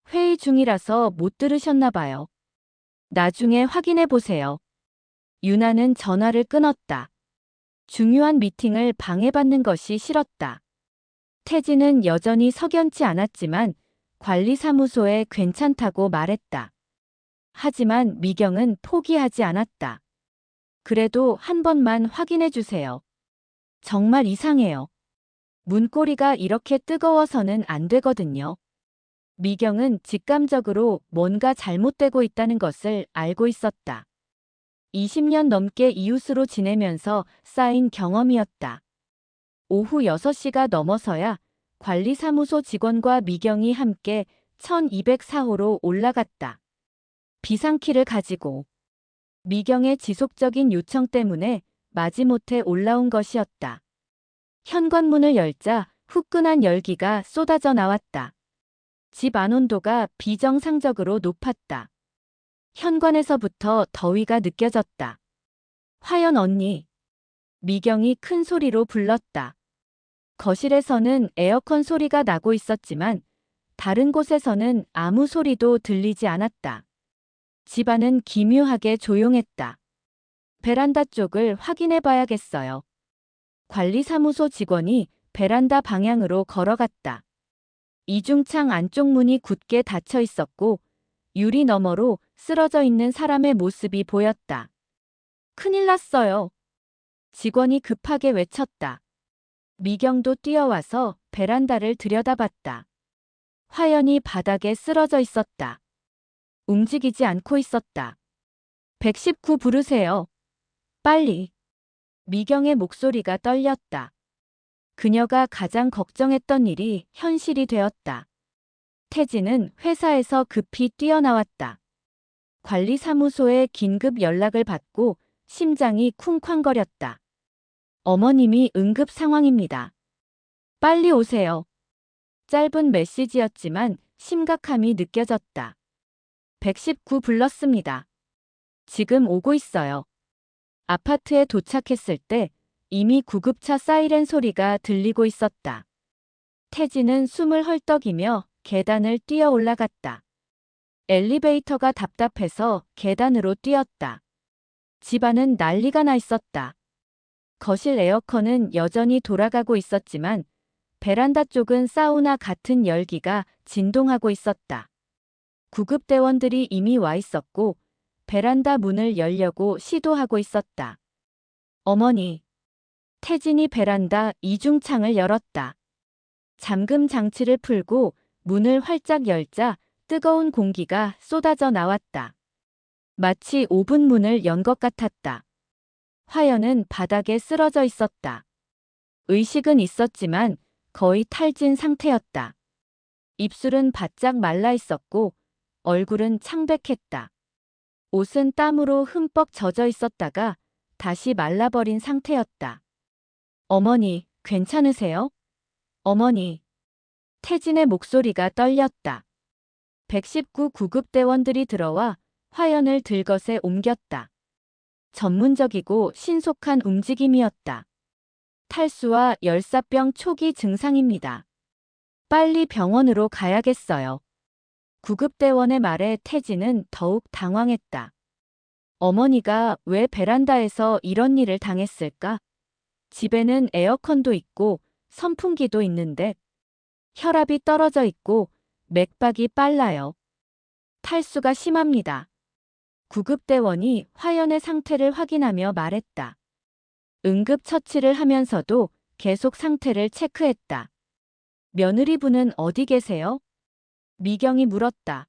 Speaker 3: 회의 중이라서 못 들으셨나 봐요. 나중에 확인해 보세요. 유나는 전화를 끊었다. 중요한 미팅을 방해받는 것이 싫었다. 태진은 여전히 석연치 않았지만 관리사무소에 괜찮다고 말했다. 하지만 미경은 포기하지 않았다. 그래도 한 번만 확인해 주세요. 정말 이상해요. 문고리가 이렇게 뜨거워서는 안 되거든요. 미경은 직감적으로 뭔가 잘못되고 있다는 것을 알고 있었다. 20년 넘게 이웃으로 지내면서 쌓인 경험이었다. 오후 6시가 넘어서야 관리사무소 직원과 미경이 함께 1204호로 올라갔다. 비상키를 가지고 미경의 지속적인 요청 때문에 마지못해 올라온 것이었다. 현관문을 열자 후끈한 열기가 쏟아져 나왔다. 집 안 온도가 비정상적으로 높았다. 현관에서부터 더위가 느껴졌다. 화연 언니. 미경이 큰 소리로 불렀다. 거실에서는 에어컨 소리가 나고 있었지만 다른 곳에서는 아무 소리도 들리지 않았다. 집안은 기묘하게 조용했다. 베란다 쪽을 확인해 봐야겠어요. 관리사무소 직원이 베란다 방향으로 걸어갔다. 이중창 안쪽 문이 굳게 닫혀 있었고 유리 너머로 쓰러져 있는 사람의 모습이 보였다. 큰일 났어요. 직원이 급하게 외쳤다. 미경도 뛰어와서 베란다를 들여다봤다. 화연이 바닥에 쓰러져 있었다. 움직이지 않고 있었다. 119 부르세요. 빨리. 미경의 목소리가 떨렸다. 그녀가 가장 걱정했던 일이 현실이 되었다. 태진은 회사에서 급히 뛰어나왔다. 관리사무소에 긴급 연락을 받고 심장이 쿵쾅거렸다. 어머님이 응급 상황입니다. 빨리 오세요. 짧은 메시지였지만 심각함이 느껴졌다. 119 불렀습니다. 지금 오고 있어요. 아파트에 도착했을 때 이미 구급차 사이렌 소리가 들리고 있었다. 태진은 숨을 헐떡이며 계단을 뛰어 올라갔다. 엘리베이터가 답답해서 계단으로 뛰었다. 집안은 난리가 나 있었다. 거실 에어컨은 여전히 돌아가고 있었지만 베란다 쪽은 사우나 같은 열기가 진동하고 있었다. 구급대원들이 이미 와 있었고 베란다 문을 열려고 시도하고 있었다. 어머니. 태진이 베란다 이중창을 열었다. 잠금 장치를 풀고 문을 활짝 열자 뜨거운 공기가 쏟아져 나왔다. 마치 오븐 문을 연 것 같았다. 화연은 바닥에 쓰러져 있었다. 의식은 있었지만 거의 탈진 상태였다. 입술은 바짝 말라 있었고 얼굴은 창백했다. 옷은 땀으로 흠뻑 젖어 있었다가 다시 말라버린 상태였다. 어머니, 괜찮으세요? 어머니. 태진의 목소리가 떨렸다. 119 구급대원들이 들어와 화연을 들것에 옮겼다. 전문적이고 신속한 움직임이었다. 탈수와 열사병 초기 증상입니다. 빨리 병원으로 가야겠어요. 구급대원의 말에 태진은 더욱 당황했다. 어머니가 왜 베란다에서 이런 일을 당했을까? 집에는 에어컨도 있고 선풍기도 있는데 혈압이 떨어져 있고 맥박이 빨라요. 탈수가 심합니다. 구급대원이 화연의 상태를 확인하며 말했다. 응급처치를 하면서도 계속 상태를 체크했다. 며느리분은 어디 계세요? 미경이 물었다.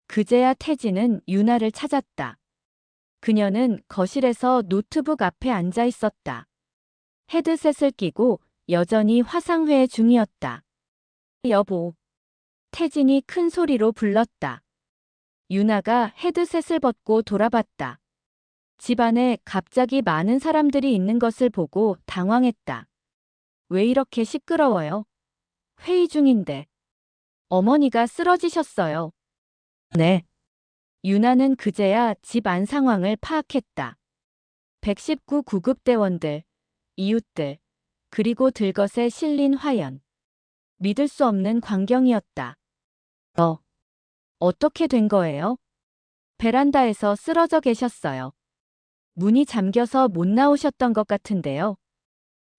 Speaker 3: 그제야 태진은 유나를 찾았다. 그녀는 거실에서 노트북 앞에 앉아 있었다. 헤드셋을 끼고 여전히 화상회 중이었다. 여보. 태진이 큰 소리로 불렀다. 유나가 헤드셋을 벗고 돌아봤다. 집 안에 갑자기 많은 사람들이 있는 것을 보고 당황했다. 왜 이렇게 시끄러워요? 회의 중인데. 어머니가 쓰러지셨어요. 네. 유나는 그제야 집 안 상황을 파악했다. 119 구급대원들, 이웃들, 그리고 들것에 실린 화연. 믿을 수 없는 광경이었다. 어떻게 된 거예요? 베란다에서 쓰러져 계셨어요. 문이 잠겨서 못 나오셨던 것 같은데요.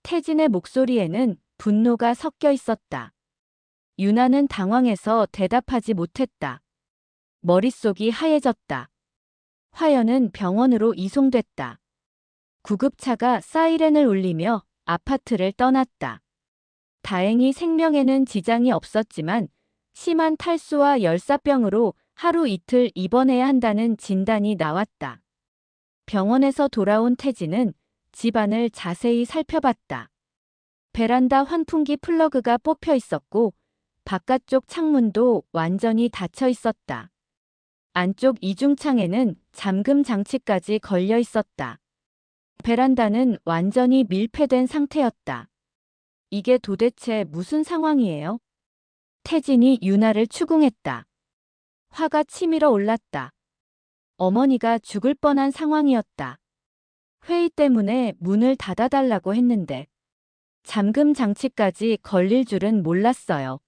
Speaker 3: 태진의 목소리에는 분노가 섞여 있었다. 유나는 당황해서 대답하지 못했다. 머릿속이 하얘졌다. 화연은 병원으로 이송됐다. 구급차가 사이렌을 울리며 아파트를 떠났다. 다행히 생명에는 지장이 없었지만 심한 탈수와 열사병으로 하루 이틀 입원해야 한다는 진단이 나왔다. 병원에서 돌아온 태진은 집안을 자세히 살펴봤다. 베란다 환풍기 플러그가 뽑혀 있었고 바깥쪽 창문도 완전히 닫혀 있었다. 안쪽 이중창에는 잠금 장치까지 걸려 있었다. 베란다는 완전히 밀폐된 상태였다. 이게 도대체 무슨 상황이에요? 태진이 유나를 추궁했다. 화가 치밀어 올랐다. 어머니가 죽을 뻔한 상황이었다. 회의 때문에 문을 닫아달라고 했는데 잠금 장치까지 걸릴 줄은 몰랐어요.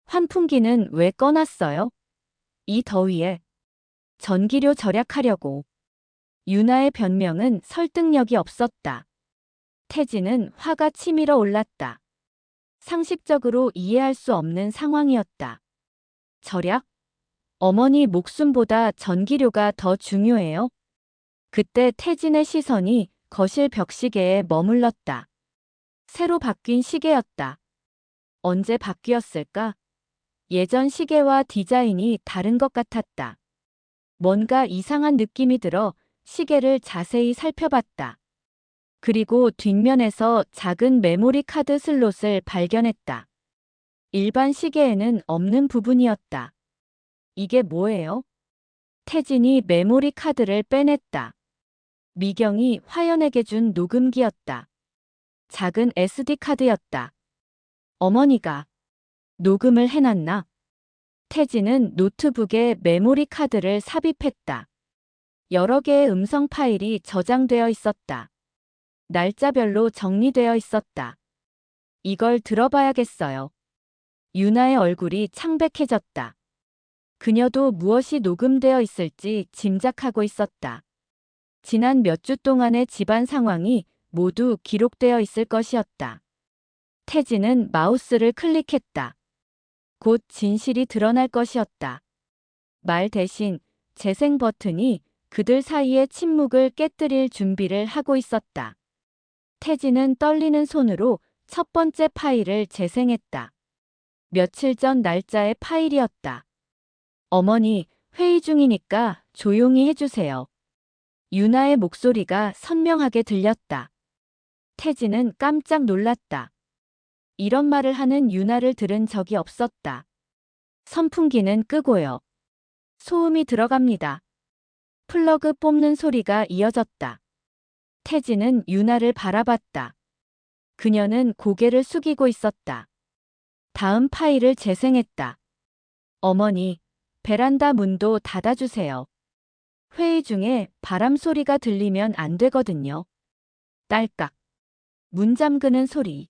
Speaker 3: 환풍기는 왜 꺼놨어요? 이 더위에. 전기료 절약하려고. 유나의 변명은 설득력이 없었다. 태진은 화가 치밀어 올랐다. 상식적으로 이해할 수 없는 상황이었다. 절약? 어머니 목숨보다 전기료가 더 중요해요? 그때 태진의 시선이 거실 벽시계에 머물렀다. 새로 바뀐 시계였다. 언제 바뀌었을까? 예전 시계와 디자인이 다른 것 같았다. 뭔가 이상한 느낌이 들어 시계를 자세히 살펴봤다. 그리고 뒷면에서 작은 메모리 카드 슬롯을 발견했다. 일반 시계에는 없는 부분이었다. 이게 뭐예요? 태진이 메모리 카드를 빼냈다. 미경이 화연에게 준 녹음기였다. 작은 SD 카드였다. 어머니가 녹음을 해놨나? 태진은 노트북에 메모리 카드를 삽입했다. 여러 개의 음성 파일이 저장되어 있었다. 날짜별로 정리되어 있었다. 이걸 들어봐야겠어요. 유나의 얼굴이 창백해졌다. 그녀도 무엇이 녹음되어 있을지 짐작하고 있었다. 지난 몇 주 동안의 집안 상황이 모두 기록되어 있을 것이었다. 태진은 마우스를 클릭했다. 곧 진실이 드러날 것이었다. 말 대신 재생 버튼이 그들 사이의 침묵을 깨뜨릴 준비를 하고 있었다. 태진은 떨리는 손으로 첫 번째 파일을 재생했다. 며칠 전 날짜의 파일이었다. 어머니, 회의 중이니까 조용히 해주세요. 유나의 목소리가 선명하게 들렸다. 태진은 깜짝 놀랐다. 이런 말을 하는 유나를 들은 적이 없었다. 선풍기는 끄고요. 소음이 들어갑니다. 플러그 뽑는 소리가 이어졌다. 태진은 유나를 바라봤다. 그녀는 고개를 숙이고 있었다. 다음 파일을 재생했다. 어머니, 베란다 문도 닫아주세요. 회의 중에 바람 소리가 들리면 안 되거든요. 딸깍. 문 잠그는 소리.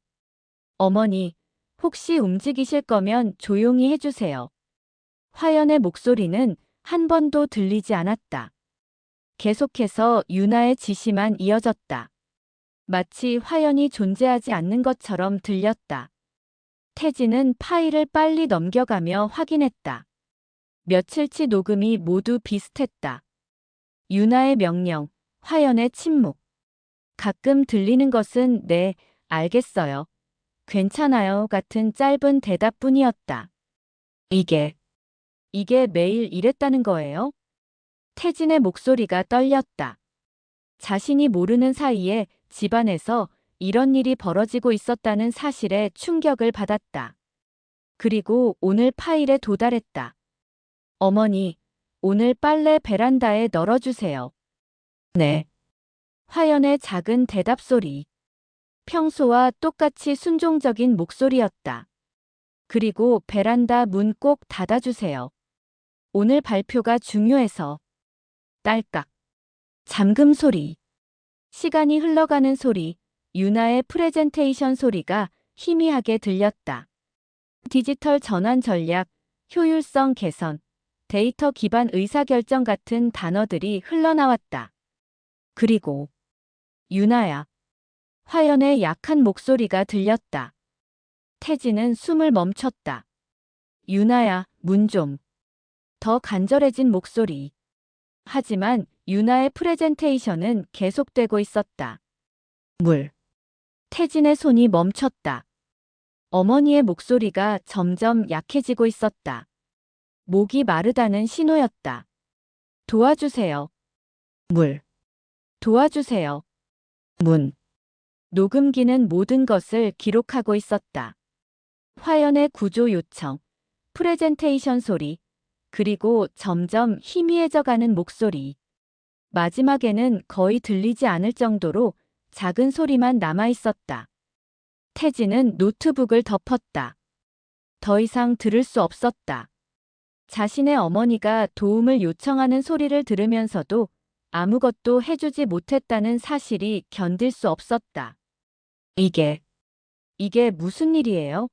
Speaker 3: 어머니, 혹시 움직이실 거면 조용히 해주세요. 화연의 목소리는 한 번도 들리지 않았다. 계속해서 유나의 지시만 이어졌다. 마치 화연이 존재하지 않는 것처럼 들렸다. 태진은 파일을 빨리 넘겨가며 확인했다. 며칠치 녹음이 모두 비슷했다. 유나의 명령, 화연의 침묵. 가끔 들리는 것은 네, 알겠어요. 괜찮아요 같은 짧은 대답뿐이었다. 이게 매일 이랬다는 거예요? 태진의 목소리가 떨렸다. 자신이 모르는 사이에 집안에서 이런 일이 벌어지고 있었다는 사실에 충격을 받았다. 그리고 오늘 파일에 도달했다. 어머니, 오늘 빨래 베란다에 널어주세요. 네. 화연의 작은 대답 소리. 평소와 똑같이 순종적인 목소리였다. 그리고 베란다 문 꼭 닫아주세요. 오늘 발표가 중요해서. 딸깍. 잠금 소리. 시간이 흘러가는 소리. 유나의 프레젠테이션 소리가 희미하게 들렸다. 디지털 전환 전략, 효율성 개선, 데이터 기반 의사결정 같은 단어들이 흘러나왔다. 그리고 유나야. 화연의 약한 목소리가 들렸다. 태진은 숨을 멈췄다. 유나야, 문 좀. 더 간절해진 목소리. 하지만 유나의 프레젠테이션은 계속되고 있었다. 물. 태진의 손이 멈췄다. 어머니의 목소리가 점점 약해지고 있었다. 목이 마르다는 신호였다. 도와주세요. 물. 도와주세요. 문. 녹음기는 모든 것을 기록하고 있었다. 화연의 구조 요청, 프레젠테이션 소리, 그리고 점점 희미해져가는 목소리. 마지막에는 거의 들리지 않을 정도로 작은 소리만 남아 있었다. 태진은 노트북을 덮었다. 더 이상 들을 수 없었다. 자신의 어머니가 도움을 요청하는 소리를 들으면서도 아무것도 해주지 못했다는 사실이 견딜 수 없었다. 이게 무슨 일이에요?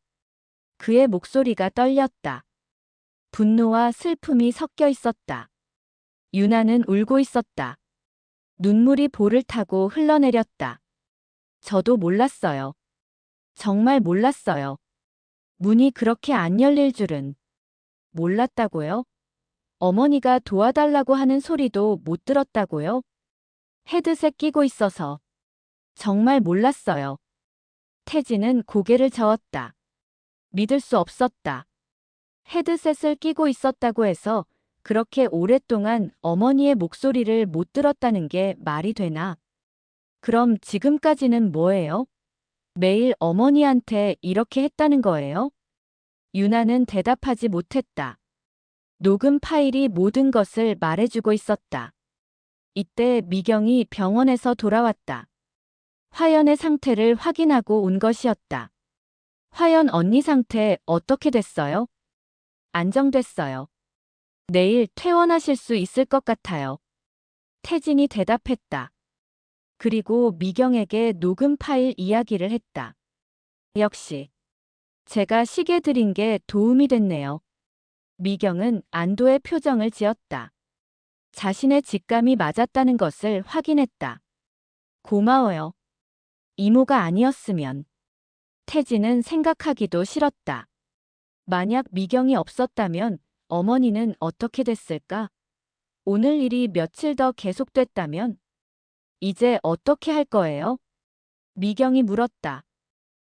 Speaker 3: 그의 목소리가 떨렸다. 분노와 슬픔이 섞여 있었다. 유나는 울고 있었다. 눈물이 볼을 타고 흘러내렸다. 저도 몰랐어요. 정말 몰랐어요. 문이 그렇게 안 열릴 줄은. 몰랐다고요? 어머니가 도와달라고 하는 소리도 못 들었다고요? 헤드셋 끼고 있어서. 정말 몰랐어요. 태진은 고개를 저었다. 믿을 수 없었다. 헤드셋을 끼고 있었다고 해서 그렇게 오랫동안 어머니의 목소리를 못 들었다는 게 말이 되나? 그럼 지금까지는 뭐예요? 매일 어머니한테 이렇게 했다는 거예요? 유나는 대답하지 못했다. 녹음 파일이 모든 것을 말해주고 있었다. 이때 미경이 병원에서 돌아왔다. 화연의 상태를 확인하고 온 것이었다. 화연 언니 상태 어떻게 됐어요? 안정됐어요. 내일 퇴원하실 수 있을 것 같아요. 태진이 대답했다. 그리고 미경에게 녹음 파일 이야기를 했다. 역시 제가 시계 드린 게 도움이 됐네요. 미경은 안도의 표정을 지었다. 자신의 직감이 맞았다는 것을 확인했다. 고마워요. 이모가 아니었으면. 태진은 생각하기도 싫었다. 만약 미경이 없었다면 어머니는 어떻게 됐을까? 오늘 일이 며칠 더 계속됐다면? 이제 어떻게 할 거예요? 미경이 물었다.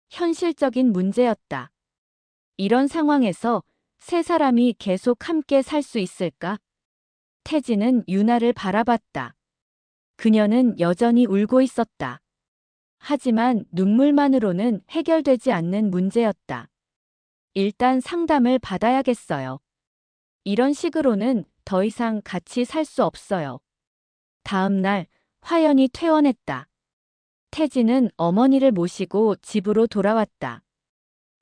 Speaker 3: 현실적인 문제였다. 이런 상황에서 세 사람이 계속 함께 살 수 있을까? 태진은 유나를 바라봤다. 그녀는 여전히 울고 있었다. 하지만 눈물만으로는 해결되지 않는 문제였다. 일단 상담을 받아야겠어요. 이런 식으로는 더 이상 같이 살 수 없어요. 다음 날 화연이 퇴원했다. 태진은 어머니를 모시고 집으로 돌아왔다.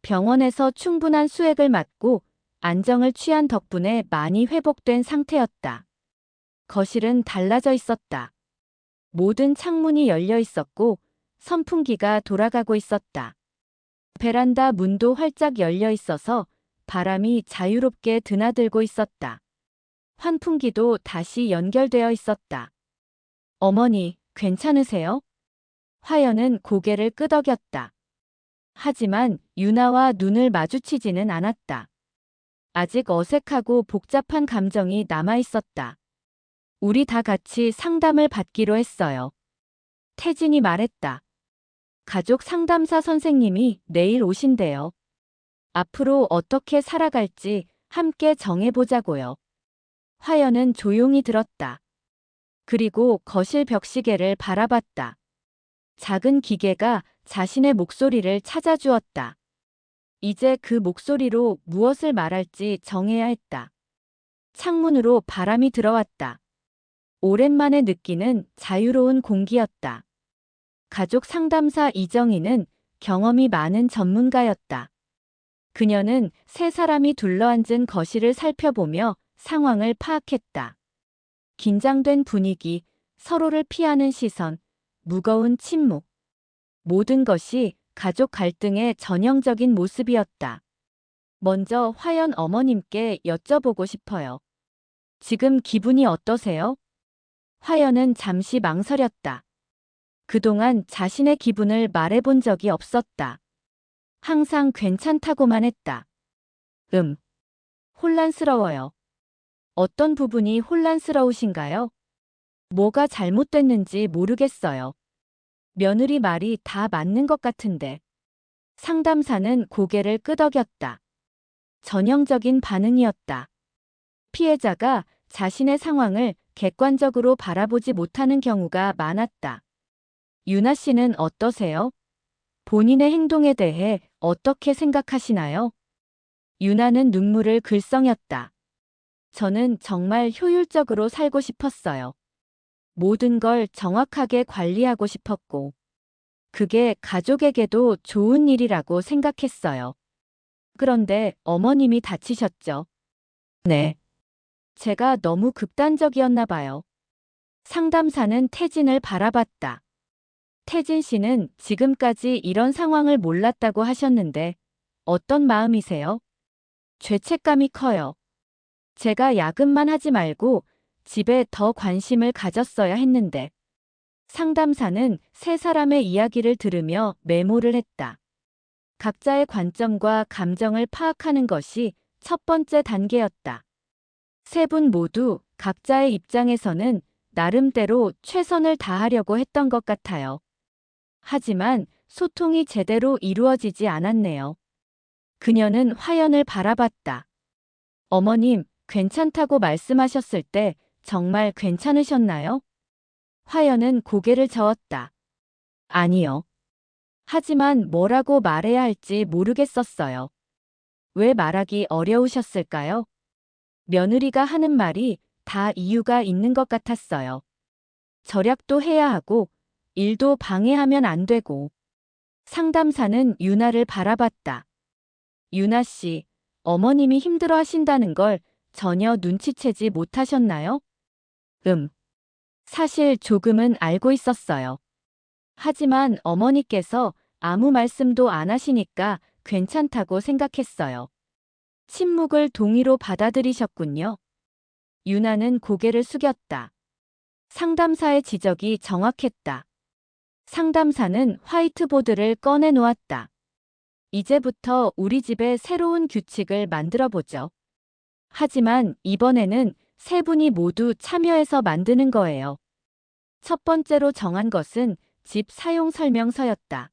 Speaker 3: 병원에서 충분한 수액을 맞고 안정을 취한 덕분에 많이 회복된 상태였다. 거실은 달라져 있었다. 모든 창문이 열려 있었고 선풍기가 돌아가고 있었다. 베란다 문도 활짝 열려 있어서 바람이 자유롭게 드나들고 있었다. 환풍기도 다시 연결되어 있었다. 어머니, 괜찮으세요? 화연은 고개를 끄덕였다. 하지만 유나와 눈을 마주치지는 않았다. 아직 어색하고 복잡한 감정이 남아 있었다. 우리 다 같이 상담을 받기로 했어요. 태진이 말했다. 가족 상담사 선생님이 내일 오신대요. 앞으로 어떻게 살아갈지 함께 정해보자고요. 화연은 조용히 들었다. 그리고 거실 벽시계를 바라봤다. 작은 기계가 자신의 목소리를 찾아주었다. 이제 그 목소리로 무엇을 말할지 정해야 했다. 창문으로 바람이 들어왔다. 오랜만에 느끼는 자유로운 공기였다. 가족 상담사 이정희는 경험이 많은 전문가였다. 그녀는 세 사람이 둘러앉은 거실을 살펴보며 상황을 파악했다. 긴장된 분위기, 서로를 피하는 시선, 무거운 침묵. 모든 것이 가족 갈등의 전형적인 모습이었다. 먼저 화연 어머님께 여쭤보고 싶어요. 지금 기분이 어떠세요? 화연은 잠시 망설였다. 그동안 자신의 기분을 말해본 적이 없었다. 항상 괜찮다고만 했다. 혼란스러워요. 어떤 부분이 혼란스러우신가요? 뭐가 잘못됐는지 모르겠어요. 며느리 말이 다 맞는 것 같은데. 상담사는 고개를 끄덕였다. 전형적인 반응이었다. 피해자가 자신의 상황을 객관적으로 바라보지 못하는 경우가 많았다. 유나 씨는 어떠세요? 본인의 행동에 대해 어떻게 생각하시나요? 유나는 눈물을 글썽였다. 저는 정말 효율적으로 살고 싶었어요. 모든 걸 정확하게 관리하고 싶었고, 그게 가족에게도 좋은 일이라고 생각했어요. 그런데 어머님이 다치셨죠? 네. 제가 너무 극단적이었나 봐요. 상담사는 태진을 바라봤다. 태진 씨는 지금까지 이런 상황을 몰랐다고 하셨는데 어떤 마음이세요? 죄책감이 커요. 제가 야근만 하지 말고 집에 더 관심을 가졌어야 했는데. 상담사는 세 사람의 이야기를 들으며 메모를 했다. 각자의 관점과 감정을 파악하는 것이 첫 번째 단계였다. 세 분 모두 각자의 입장에서는 나름대로 최선을 다하려고 했던 것 같아요. 하지만 소통이 제대로 이루어지지 않았네요. 그녀는 화연을 바라봤다. 어머님, 괜찮다고 말씀하셨을 때 정말 괜찮으셨나요? 화연은 고개를 저었다. 아니요. 하지만 뭐라고 말해야 할지 모르겠었어요. 왜 말하기 어려우셨을까요? 며느리가 하는 말이 다 이유가 있는 것 같았어요. 절약도 해야 하고, 일도 방해하면 안 되고. 상담사는 유나를 바라봤다. 유나 씨, 어머님이 힘들어 하신다는 걸 전혀 눈치채지 못하셨나요? 사실 조금은 알고 있었어요. 하지만 어머니께서 아무 말씀도 안 하시니까 괜찮다고 생각했어요. 침묵을 동의로 받아들이셨군요. 유나는 고개를 숙였다. 상담사의 지적이 정확했다. 상담사는 화이트보드를 꺼내 놓았다. 이제부터 우리 집에 새로운 규칙을 만들어 보죠. 하지만 이번에는 세 분이 모두 참여해서 만드는 거예요. 첫 번째로 정한 것은 집 사용 설명서였다.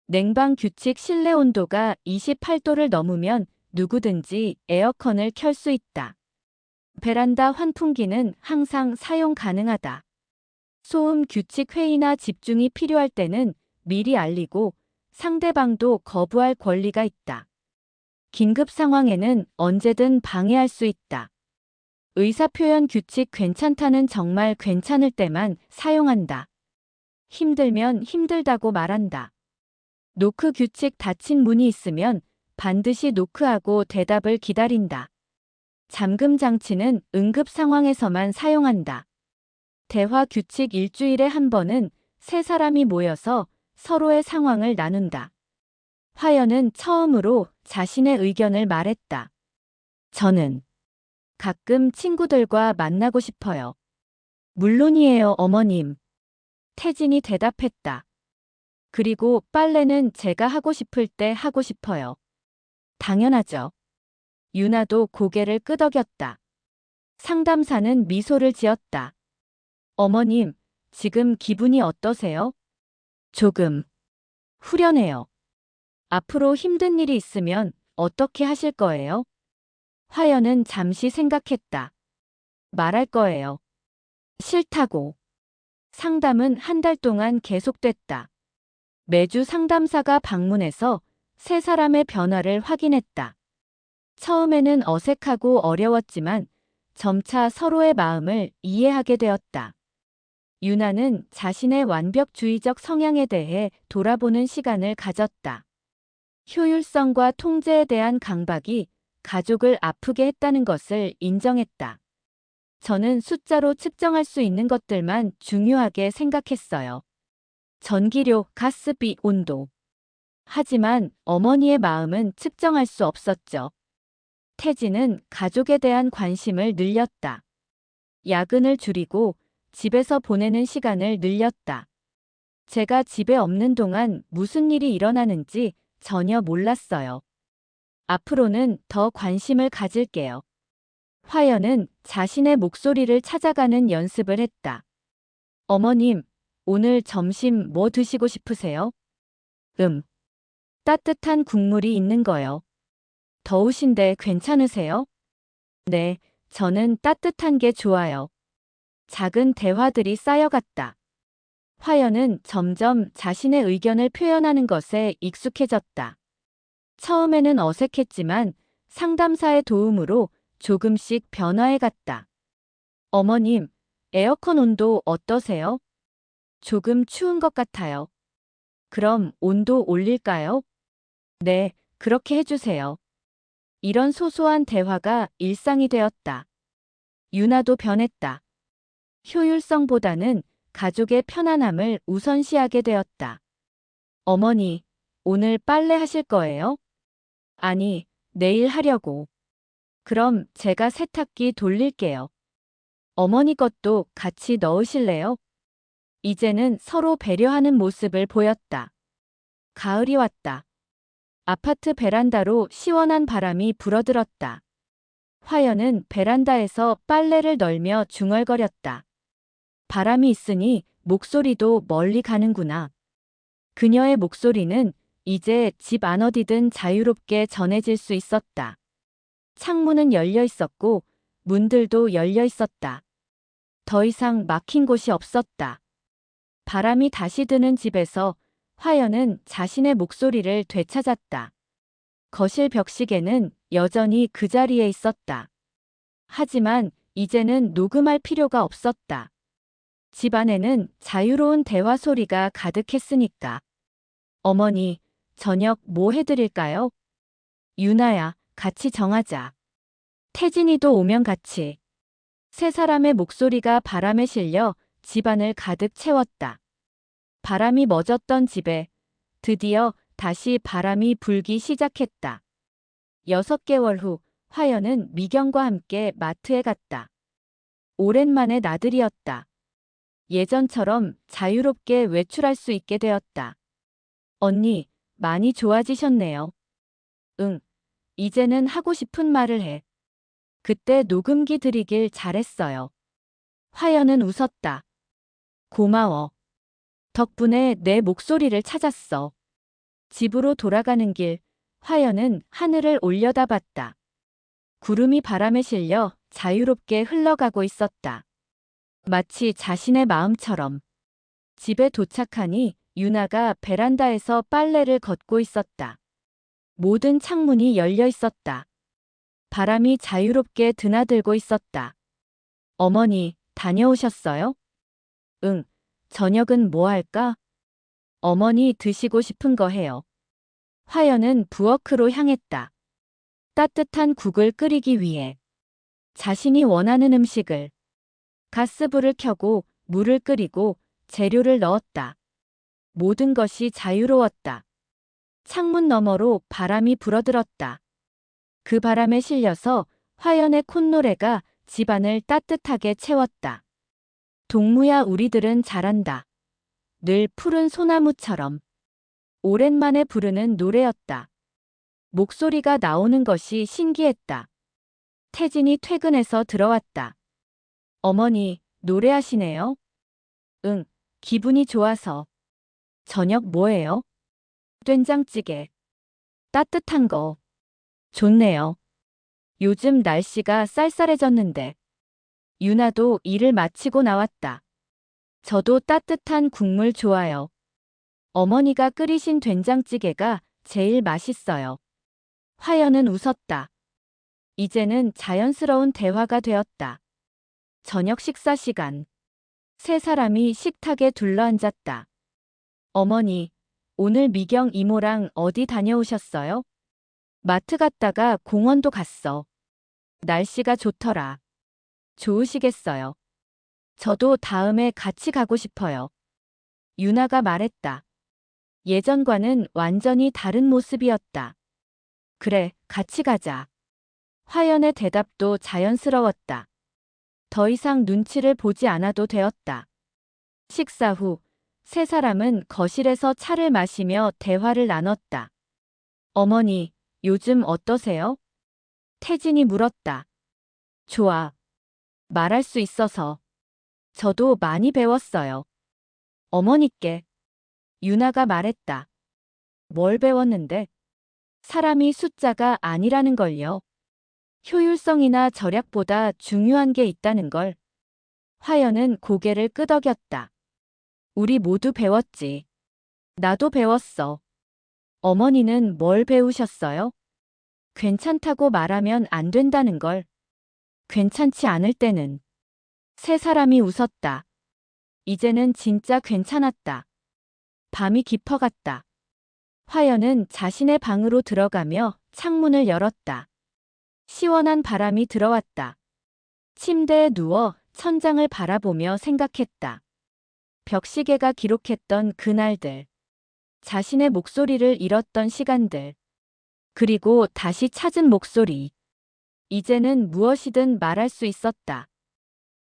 Speaker 3: 냉방 규칙 실내 온도가 28도를 넘으면 누구든지 에어컨을 켤 수 있다. 베란다 환풍기는 항상 사용 가능하다. 소음 규칙 회의나 집중이 필요할 때는 미리 알리고 상대방도 거부할 권리가 있다. 긴급 상황에는 언제든 방해할 수 있다. 의사표현 규칙 괜찮다는 정말 괜찮을 때만 사용한다. 힘들면 힘들다고 말한다. 노크 규칙 닫힌 문이 있으면 반드시 노크하고 대답을 기다린다. 잠금 장치는 응급 상황에서만 사용한다. 대화 규칙 일주일에 한 번은 세 사람이 모여서 서로의 상황을 나눈다. 화연은 처음으로 자신의 의견을 말했다. 저는 가끔 친구들과 만나고 싶어요. 물론이에요, 어머님. 태진이 대답했다. 그리고 빨래는 제가 하고 싶을 때 하고 싶어요. 당연하죠. 유나도 고개를 끄덕였다. 상담사는 미소를 지었다. 어머님, 지금 기분이 어떠세요? 조금 후련해요. 앞으로 힘든 일이 있으면 어떻게 하실 거예요? 화연은 잠시 생각했다. 말할 거예요. 싫다고. 상담은 한 달 동안 계속됐다. 매주 상담사가 방문해서 세 사람의 변화를 확인했다. 처음에는 어색하고 어려웠지만 점차 서로의 마음을 이해하게 되었다. 유나는 자신의 완벽주의적 성향에 대해 돌아보는 시간을 가졌다. 효율성과 통제에 대한 강박이 가족을 아프게 했다는 것을 인정했다. 저는 숫자로 측정할 수 있는 것들만 중요하게 생각했어요. 전기료, 가스비, 온도. 하지만 어머니의 마음은 측정할 수 없었죠. 태진은 가족에 대한 관심을 늘렸다. 야근을 줄이고 집에서 보내는 시간을 늘렸다. 제가 집에 없는 동안 무슨 일이 일어나는지 전혀 몰랐어요. 앞으로는 더 관심을 가질게요. 화연은 자신의 목소리를 찾아가는 연습을 했다. 어머님, 오늘 점심 뭐 드시고 싶으세요? 따뜻한 국물이 있는 거요. 더우신데 괜찮으세요? 네, 저는 따뜻한 게 좋아요. 작은 대화들이 쌓여갔다. 화연은 점점 자신의 의견을 표현하는 것에 익숙해졌다. 처음에는 어색했지만 상담사의 도움으로 조금씩 변화해갔다. 어머님, 에어컨 온도 어떠세요? 조금 추운 것 같아요. 그럼 온도 올릴까요? 네, 그렇게 해주세요. 이런 소소한 대화가 일상이 되었다. 유나도 변했다. 효율성보다는 가족의 편안함을 우선시하게 되었다. 어머니, 오늘 빨래 하실 거예요? 아니, 내일 하려고. 그럼 제가 세탁기 돌릴게요. 어머니 것도 같이 넣으실래요? 이제는 서로 배려하는 모습을 보였다. 가을이 왔다. 아파트 베란다로 시원한 바람이 불어들었다. 화연은 베란다에서 빨래를 널며 중얼거렸다. 바람이 있으니 목소리도 멀리 가는구나. 그녀의 목소리는 이제 집 안 어디든 자유롭게 전해질 수 있었다. 창문은 열려 있었고 문들도 열려 있었다. 더 이상 막힌 곳이 없었다. 바람이 다시 드는 집에서 화연은 자신의 목소리를 되찾았다. 거실 벽시계는 여전히 그 자리에 있었다. 하지만 이제는 녹음할 필요가 없었다. 집 안에는 자유로운 대화 소리가 가득했으니까. 어머니, 저녁 뭐 해드릴까요? 유나야, 같이 정하자. 태진이도 오면 같이. 세 사람의 목소리가 바람에 실려 집안을 가득 채웠다. 바람이 멎었던 집에 드디어 다시 바람이 불기 시작했다. 6개월 후 화연은 미경과 함께 마트에 갔다. 오랜만에 나들이었다. 예전처럼 자유롭게 외출할 수 있게 되었다. 언니, 많이 좋아지셨네요. 응, 이제는 하고 싶은 말을 해. 그때 녹음기 드리길 잘했어요. 화연은 웃었다. 고마워. 덕분에 내 목소리를 찾았어. 집으로 돌아가는 길, 화연은 하늘을 올려다봤다. 구름이 바람에 실려 자유롭게 흘러가고 있었다. 마치 자신의 마음처럼. 집에 도착하니 유나가 베란다에서 빨래를 걷고 있었다. 모든 창문이 열려 있었다. 바람이 자유롭게 드나들고 있었다. 어머니, 다녀오셨어요? 응, 저녁은 뭐 할까? 어머니 드시고 싶은 거 해요. 화연은 부엌으로 향했다. 따뜻한 국을 끓이기 위해. 자신이 원하는 음식을. 가스불을 켜고 물을 끓이고 재료를 넣었다. 모든 것이 자유로웠다. 창문 너머로 바람이 불어들었다. 그 바람에 실려서 화연의 콧노래가 집안을 따뜻하게 채웠다. 동무야, 우리들은 잘한다. 늘 푸른 소나무처럼. 오랜만에 부르는 노래였다. 목소리가 나오는 것이 신기했다. 태진이 퇴근해서 들어왔다. 어머니, 노래하시네요? 응, 기분이 좋아서. 저녁 뭐예요? 된장찌개. 따뜻한 거. 좋네요. 요즘 날씨가 쌀쌀해졌는데. 유나도 일을 마치고 나왔다. 저도 따뜻한 국물 좋아요. 어머니가 끓이신 된장찌개가 제일 맛있어요. 화연은 웃었다. 이제는 자연스러운 대화가 되었다. 저녁 식사 시간. 세 사람이 식탁에 둘러앉았다. 어머니, 오늘 미경 이모랑 어디 다녀오셨어요? 마트 갔다가 공원도 갔어. 날씨가 좋더라. 좋으시겠어요. 저도 다음에 같이 가고 싶어요. 유나가 말했다. 예전과는 완전히 다른 모습이었다. 그래, 같이 가자. 화연의 대답도 자연스러웠다. 더 이상 눈치를 보지 않아도 되었다. 식사 후, 세 사람은 거실에서 차를 마시며 대화를 나눴다. 어머니, 요즘 어떠세요? 태진이 물었다. 좋아. 말할 수 있어서. 저도 많이 배웠어요. 어머니께. 유나가 말했다. 뭘 배웠는데? 사람이 숫자가 아니라는 걸요. 효율성이나 절약보다 중요한 게 있다는 걸. 화연은 고개를 끄덕였다. 우리 모두 배웠지. 나도 배웠어. 어머니는 뭘 배우셨어요? 괜찮다고 말하면 안 된다는 걸. 괜찮지 않을 때는. 세 사람이 웃었다. 이제는 진짜 괜찮았다. 밤이 깊어갔다. 화연은 자신의 방으로 들어가며 창문을 열었다. 시원한 바람이 들어왔다. 침대에 누워 천장을 바라보며 생각했다. 벽시계가 기록했던 그날들. 자신의 목소리를 잃었던 시간들. 그리고 다시 찾은 목소리. 이제는 무엇이든 말할 수 있었다.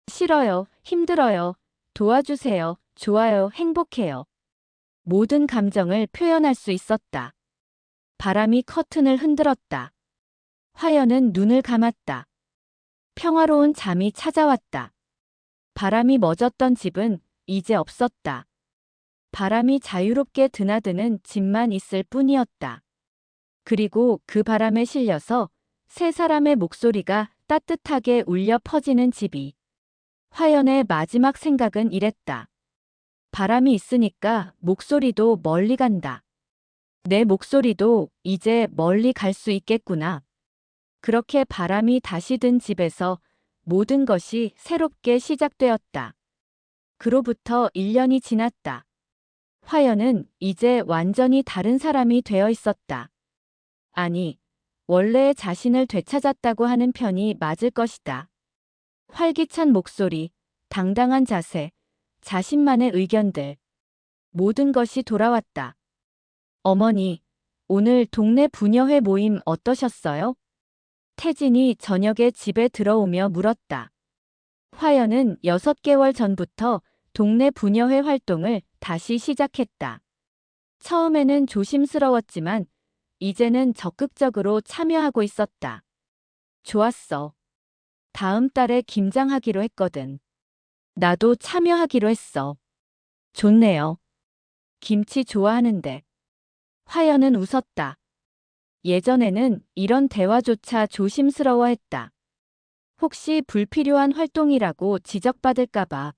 Speaker 3: 싫어요, 힘들어요, 도와주세요, 좋아요, 행복해요. 모든 감정을 표현할 수 있었다. 바람이 커튼을 흔들었다. 화연은 눈을 감았다. 평화로운 잠이 찾아왔다. 바람이 멎었던 집은 이제 없었다. 바람이 자유롭게 드나드는 집만 있을 뿐이었다. 그리고 그 바람에 실려서 세 사람의 목소리가 따뜻하게 울려 퍼지는 집이. 화연의 마지막 생각은 이랬다. 바람이 있으니까 목소리도 멀리 간다. 내 목소리도 이제 멀리 갈 수 있겠구나. 그렇게 바람이 다시 든 집에서 모든 것이 새롭게 시작되었다. 그로부터 1년이 지났다. 화연은 이제 완전히 다른 사람이 되어 있었다. 아니, 원래의 자신을 되찾았다고 하는 편이 맞을 것이다. 활기찬 목소리, 당당한 자세, 자신만의 의견들. 모든 것이 돌아왔다. 어머니, 오늘 동네 부녀회 모임 어떠셨어요? 태진이 저녁에 집에 들어오며 물었다. 화연은 6개월 전부터 동네 부녀회 활동을 다시 시작했다. 처음에는 조심스러웠지만 이제는 적극적으로 참여하고 있었다. 좋았어. 다음 달에 김장하기로 했거든. 나도 참여하기로 했어. 좋네요. 김치 좋아하는데. 화연은 웃었다. 예전에는 이런 대화조차 조심스러워했다. 혹시 불필요한 활동이라고 지적받을까봐.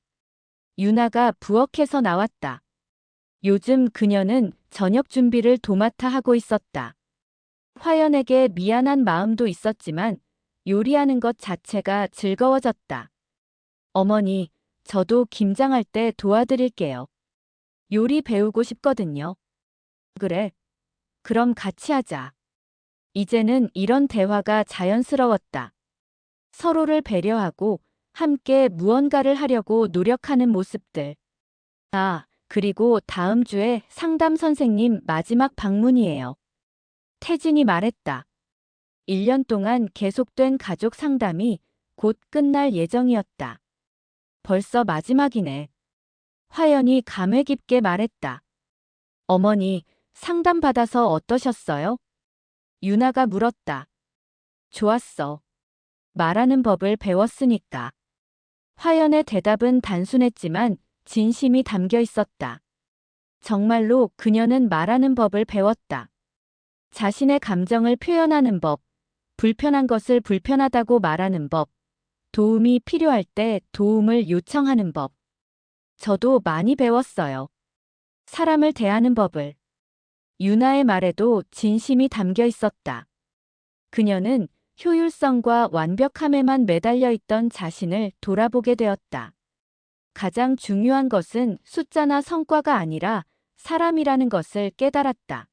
Speaker 3: 유나가 부엌에서 나왔다. 요즘 그녀는 저녁 준비를 도맡아 하고 있었다. 화연에게 미안한 마음도 있었지만 요리하는 것 자체가 즐거워졌다. 어머니, 저도 김장할 때 도와드릴게요. 요리 배우고 싶거든요. 그래. 그럼 같이 하자. 이제는 이런 대화가 자연스러웠다. 서로를 배려하고 함께 무언가를 하려고 노력하는 모습들. 아, 그리고 다음 주에 상담 선생님 마지막 방문이에요. 태진이 말했다. 1년 동안 계속된 가족 상담이 곧 끝날 예정이었다. 벌써 마지막이네. 화연이 감회 깊게 말했다. 어머니, 상담받아서 어떠셨어요? 유나가 물었다. 좋았어. 말하는 법을 배웠으니까. 화연의 대답은 단순했지만 진심이 담겨 있었다. 정말로 그녀는 말하는 법을 배웠다. 자신의 감정을 표현하는 법, 불편한 것을 불편하다고 말하는 법, 도움이 필요할 때 도움을 요청하는 법. 저도 많이 배웠어요. 사람을 대하는 법을. 유나의 말에도 진심이 담겨 있었다. 그녀는 효율성과 완벽함에만 매달려 있던 자신을 돌아보게 되었다. 가장 중요한 것은 숫자나 성과가 아니라 사람이라는 것을 깨달았다.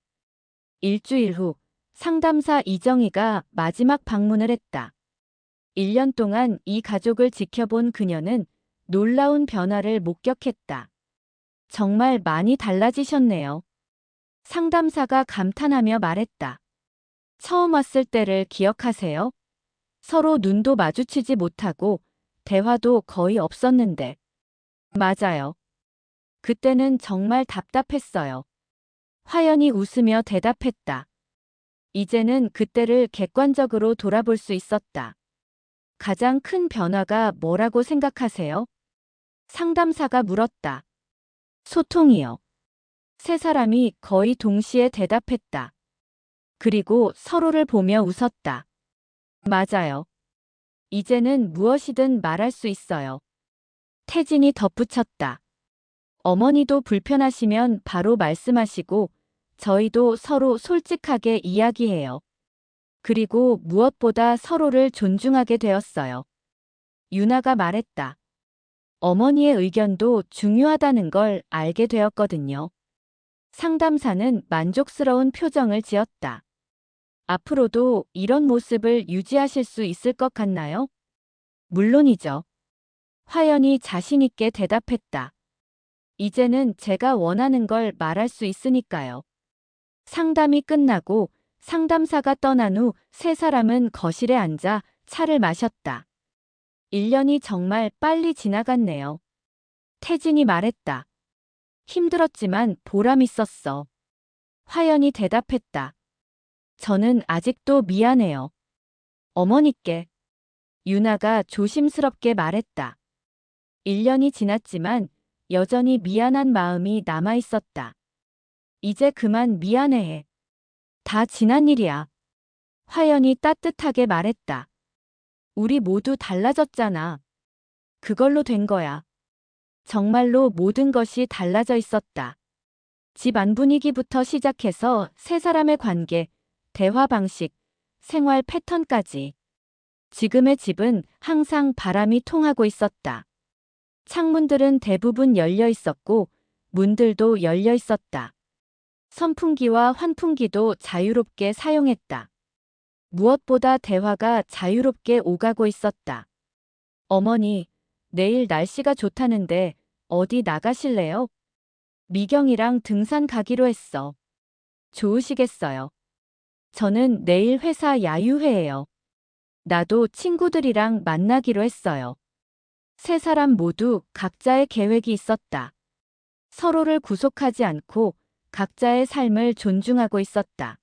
Speaker 3: 일주일 후 상담사 이정희가 마지막 방문을 했다. 1년 동안 이 가족을 지켜본 그녀는 놀라운 변화를 목격했다. 정말 많이 달라지셨네요. 상담사가 감탄하며 말했다. 처음 왔을 때를 기억하세요? 서로 눈도 마주치지 못하고 대화도 거의 없었는데. 맞아요. 그때는 정말 답답했어요. 화연이 웃으며 대답했다. 이제는 그때를 객관적으로 돌아볼 수 있었다. 가장 큰 변화가 뭐라고 생각하세요? 상담사가 물었다. 소통이요. 세 사람이 거의 동시에 대답했다. 그리고 서로를 보며 웃었다. 맞아요. 이제는 무엇이든 말할 수 있어요. 태진이 덧붙였다. 어머니도 불편하시면 바로 말씀하시고 저희도 서로 솔직하게 이야기해요. 그리고 무엇보다 서로를 존중하게 되었어요. 유나가 말했다. 어머니의 의견도 중요하다는 걸 알게 되었거든요. 상담사는 만족스러운 표정을 지었다. 앞으로도 이런 모습을 유지하실 수 있을 것 같나요? 물론이죠. 화연이 자신있게 대답했다. 이제는 제가 원하는 걸 말할 수 있으니까요. 상담이 끝나고 상담사가 떠난 후 세 사람은 거실에 앉아 차를 마셨다. 1년이 정말 빨리 지나갔네요. 태진이 말했다. 힘들었지만 보람 있었어. 화연이 대답했다. 저는 아직도 미안해요. 어머니께. 유나가 조심스럽게 말했다. 1년이 지났지만 여전히 미안한 마음이 남아 있었다. 이제 그만 미안해해. 다 지난 일이야. 화연이 따뜻하게 말했다. 우리 모두 달라졌잖아. 그걸로 된 거야. 정말로 모든 것이 달라져 있었다. 집 안 분위기부터 시작해서 세 사람의 관계, 대화 방식, 생활 패턴까지. 지금의 집은 항상 바람이 통하고 있었다. 창문들은 대부분 열려 있었고 문들도 열려 있었다. 선풍기와 환풍기도 자유롭게 사용했다. 무엇보다 대화가 자유롭게 오가고 있었다. 어머니, 내일 날씨가 좋다는데 어디 나가실래요? 미경이랑 등산 가기로 했어. 좋으시겠어요? 저는 내일 회사 야유회예요. 나도 친구들이랑 만나기로 했어요. 세 사람 모두 각자의 계획이 있었다. 서로를 구속하지 않고 각자의 삶을 존중하고 있었다.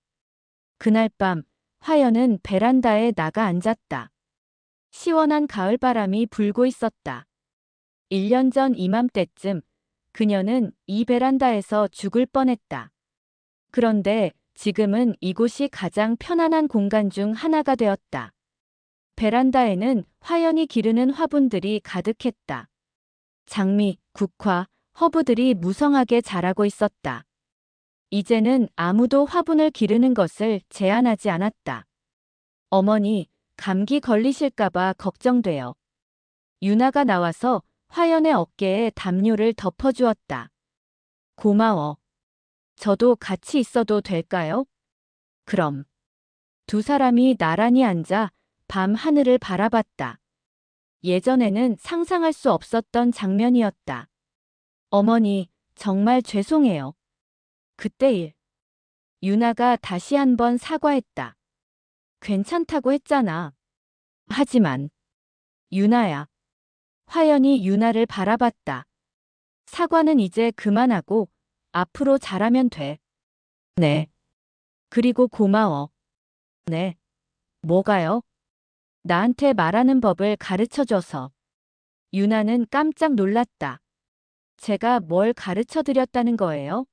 Speaker 3: 그날 밤 화연은 베란다에 나가 앉았다. 시원한 가을바람이 불고 있었다. 1년 전 이맘때쯤 그녀는 이 베란다에서 죽을 뻔했다. 그런데 지금은 이곳이 가장 편안한 공간 중 하나가 되었다. 베란다에는 화연이 기르는 화분들이 가득했다. 장미, 국화, 허브들이 무성하게 자라고 있었다. 이제는 아무도 화분을 기르는 것을 제한하지 않았다. 어머니, 감기 걸리실까봐 걱정돼요. 유나가 나와서 화연의 어깨에 담요를 덮어주었다. 고마워. 저도 같이 있어도 될까요? 그럼. 두 사람이 나란히 앉아 밤 하늘을 바라봤다. 예전에는 상상할 수 없었던 장면이었다. 어머니, 정말 죄송해요. 그때 일. 유나가 다시 한번 사과했다. 괜찮다고 했잖아. 하지만. 유나야. 화연이 유나를 바라봤다. 사과는 이제 그만하고 앞으로 잘하면 돼. 네. 그리고 고마워. 네. 뭐가요? 나한테 말하는 법을 가르쳐줘서. 유나는 깜짝 놀랐다. 제가 뭘 가르쳐드렸다는 거예요?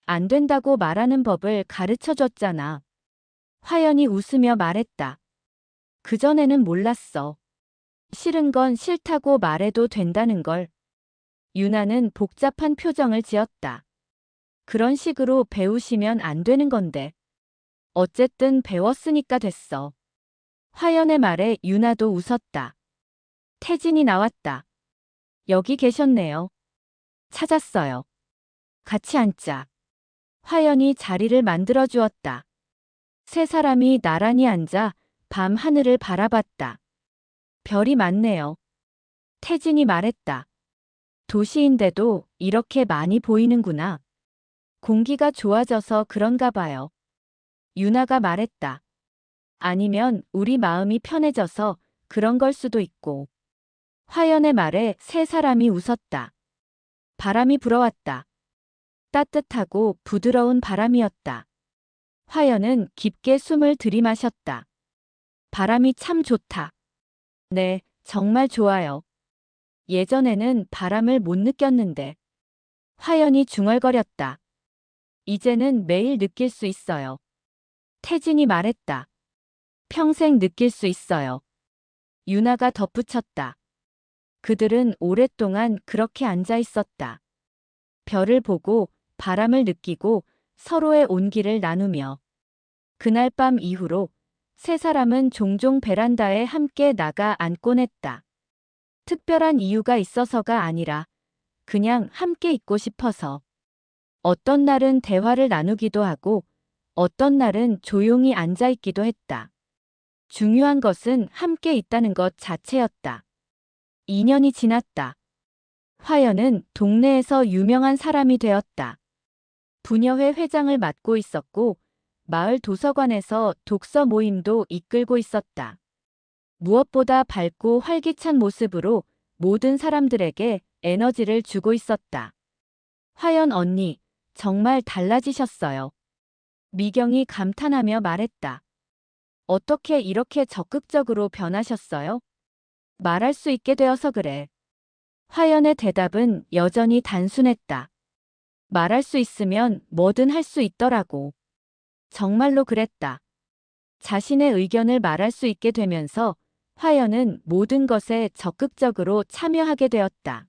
Speaker 3: 안 된다고 말하는 법을 가르쳐줬잖아. 화연이 웃으며 말했다. 그전에는 몰랐어. 싫은 건 싫다고 말해도 된다는 걸. 유나는 복잡한 표정을 지었다. 그런 식으로 배우시면 안 되는 건데. 어쨌든 배웠으니까 됐어. 화연의 말에 유나도 웃었다. 태진이 나왔다. 여기 계셨네요. 찾았어요. 같이 앉자. 화연이 자리를 만들어 주었다. 세 사람이 나란히 앉아 밤 하늘을 바라봤다. 별이 많네요. 태진이 말했다. 도시인데도 이렇게 많이 보이는구나. 공기가 좋아져서 그런가 봐요. 유나가 말했다. 아니면 우리 마음이 편해져서 그런 걸 수도 있고. 화연의 말에 세 사람이 웃었다. 바람이 불어왔다. 따뜻하고 부드러운 바람이었다. 화연은 깊게 숨을 들이마셨다. 바람이 참 좋다. 네, 정말 좋아요. 예전에는 바람을 못 느꼈는데. 화연이 중얼거렸다. 이제는 매일 느낄 수 있어요. 태진이 말했다. 평생 느낄 수 있어요. 유나가 덧붙였다. 그들은 오랫동안 그렇게 앉아 있었다. 별을 보고 바람을 느끼고 서로의 온기를 나누며. 그날 밤 이후로 세 사람은 종종 베란다에 함께 나가 앉곤 했다. 특별한 이유가 있어서가 아니라 그냥 함께 있고 싶어서. 어떤 날은 대화를 나누기도 하고 어떤 날은 조용히 앉아 있기도 했다. 중요한 것은 함께 있다는 것 자체였다. 2년이 지났다. 화연은 동네에서 유명한 사람이 되었다. 부녀회 회장을 맡고 있었고 마을 도서관에서 독서 모임도 이끌고 있었다. 무엇보다 밝고 활기찬 모습으로 모든 사람들에게 에너지를 주고 있었다. 화연 언니, 정말 달라지셨어요. 미경이 감탄하며 말했다. 어떻게 이렇게 적극적으로 변하셨어요? 말할 수 있게 되어서 그래. 화연의 대답은 여전히 단순했다. 말할 수 있으면 뭐든 할 수 있더라고. 정말로 그랬다. 자신의 의견을 말할 수 있게 되면서 화연은 모든 것에 적극적으로 참여하게 되었다.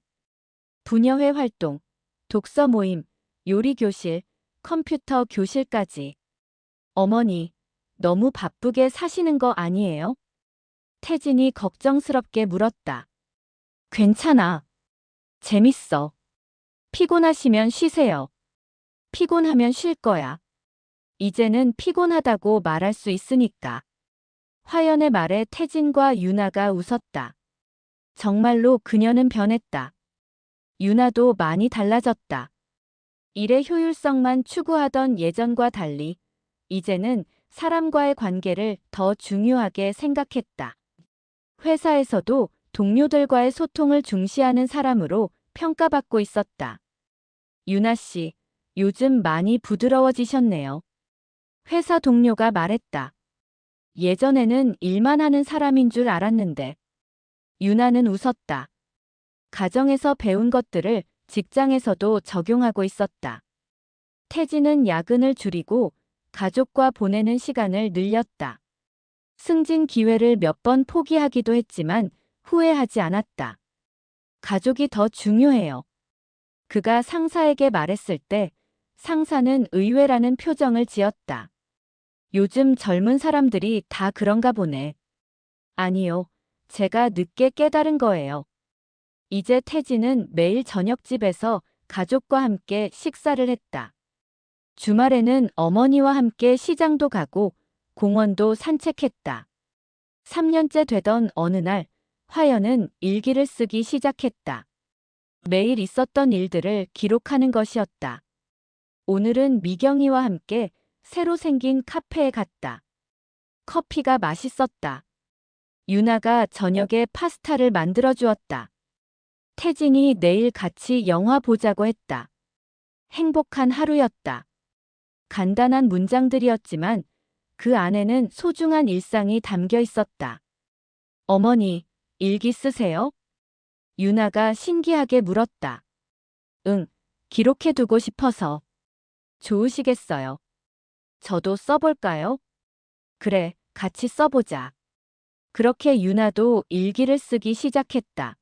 Speaker 3: 부녀회 활동, 독서 모임, 요리 교실, 컴퓨터 교실까지. 어머니, 너무 바쁘게 사시는 거 아니에요? 태진이 걱정스럽게 물었다. 괜찮아. 재밌어. 피곤하시면 쉬세요. 피곤하면 쉴 거야. 이제는 피곤하다고 말할 수 있으니까. 화연의 말에 태진과 유나가 웃었다. 정말로 그녀는 변했다. 유나도 많이 달라졌다. 일의 효율성만 추구하던 예전과 달리 이제는 사람과의 관계를 더 중요하게 생각했다. 회사에서도 동료들과의 소통을 중시하는 사람으로 평가받고 있었다. 유나 씨, 요즘 많이 부드러워지셨네요. 회사 동료가 말했다. 예전에는 일만 하는 사람인 줄 알았는데. 유나는 웃었다. 가정에서 배운 것들을 직장에서도 적용하고 있었다. 태진은 야근을 줄이고 가족과 보내는 시간을 늘렸다. 승진 기회를 몇 번 포기하기도 했지만 후회하지 않았다. 가족이 더 중요해요. 그가 상사에게 말했을 때 상사는 의외라는 표정을 지었다. 요즘 젊은 사람들이 다 그런가 보네. 아니요, 제가 늦게 깨달은 거예요. 이제 태진은 매일 저녁집에서 가족과 함께 식사를 했다. 주말에는 어머니와 함께 시장도 가고 공원도 산책했다. 3년째 되던 어느 날 화연은 일기를 쓰기 시작했다. 매일 있었던 일들을 기록하는 것이었다. 오늘은 미경이와 함께 새로 생긴 카페에 갔다. 커피가 맛있었다. 유나가 저녁에 파스타를 만들어 주었다. 태진이 내일 같이 영화 보자고 했다. 행복한 하루였다. 간단한 문장들이었지만 그 안에는 소중한 일상이 담겨 있었다. 어머니, 일기 쓰세요? 유나가 신기하게 물었다. 응, 기록해두고 싶어서. 좋으시겠어요. 저도 써볼까요? 그래, 같이 써보자. 그렇게 유나도 일기를 쓰기 시작했다.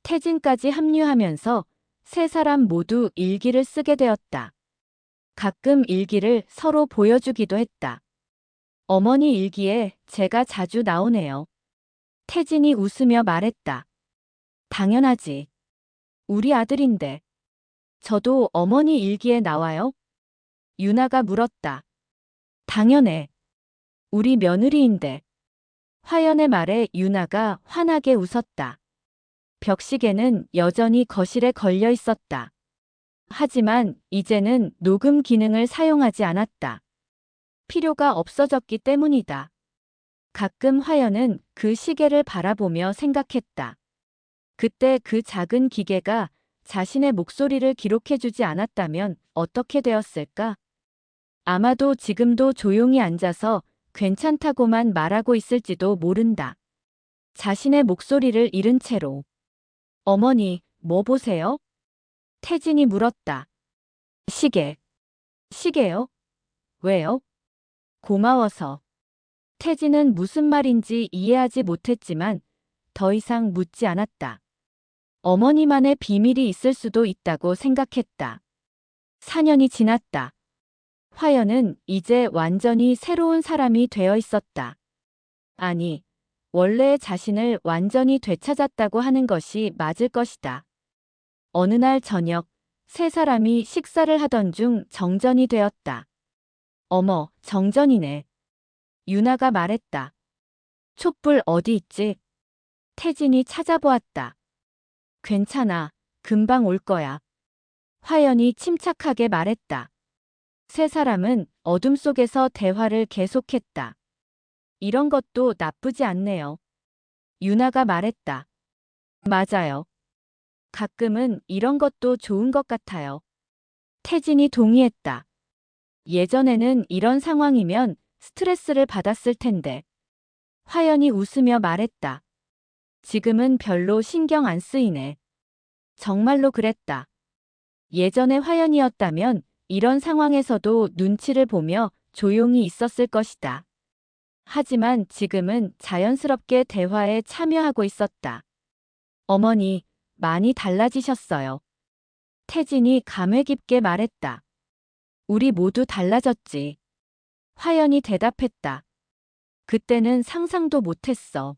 Speaker 3: 태진까지 합류하면서 세 사람 모두 일기를 쓰게 되었다. 가끔 일기를 서로 보여주기도 했다. 어머니 일기에 제가 자주 나오네요. 태진이 웃으며 말했다. 당연하지. 우리 아들인데. 저도 어머니 일기에 나와요? 유나가 물었다. 당연해. 우리 며느리인데. 화연의 말에 유나가 환하게 웃었다. 벽시계는 여전히 거실에 걸려 있었다. 하지만 이제는 녹음 기능을 사용하지 않았다. 필요가 없어졌기 때문이다. 가끔 화연은 그 시계를 바라보며 생각했다. 그때 그 작은 기계가 자신의 목소리를 기록해주지 않았다면 어떻게 되었을까? 아마도 지금도 조용히 앉아서 괜찮다고만 말하고 있을지도 모른다. 자신의 목소리를 잃은 채로. 어머니, 뭐 보세요? 태진이 물었다. 시계. 시계요? 왜요? 고마워서. 태진은 무슨 말인지 이해하지 못했지만 더 이상 묻지 않았다. 어머니만의 비밀이 있을 수도 있다고 생각했다. 4년이 지났다. 화연은 이제 완전히 새로운 사람이 되어 있었다. 아니, 원래의 자신을 완전히 되찾았다고 하는 것이 맞을 것이다. 어느 날 저녁, 세 사람이 식사를 하던 중 정전이 되었다. 어머, 정전이네. 유나가 말했다. 촛불 어디 있지? 태진이 찾아보았다. 괜찮아, 금방 올 거야. 화연이 침착하게 말했다. 세 사람은 어둠 속에서 대화를 계속했다. 이런 것도 나쁘지 않네요. 유나가 말했다. 맞아요. 가끔은 이런 것도 좋은 것 같아요. 태진이 동의했다. 예전에는 이런 상황이면 스트레스를 받았을 텐데. 화연이 웃으며 말했다. 지금은 별로 신경 안 쓰이네. 정말로 그랬다. 예전에 화연이었다면 이런 상황에서도 눈치를 보며 조용히 있었을 것이다. 하지만 지금은 자연스럽게 대화에 참여하고 있었다. 어머니, 많이 달라지셨어요. 태진이 감회 깊게 말했다. 우리 모두 달라졌지. 화연이 대답했다. 그때는 상상도 못했어.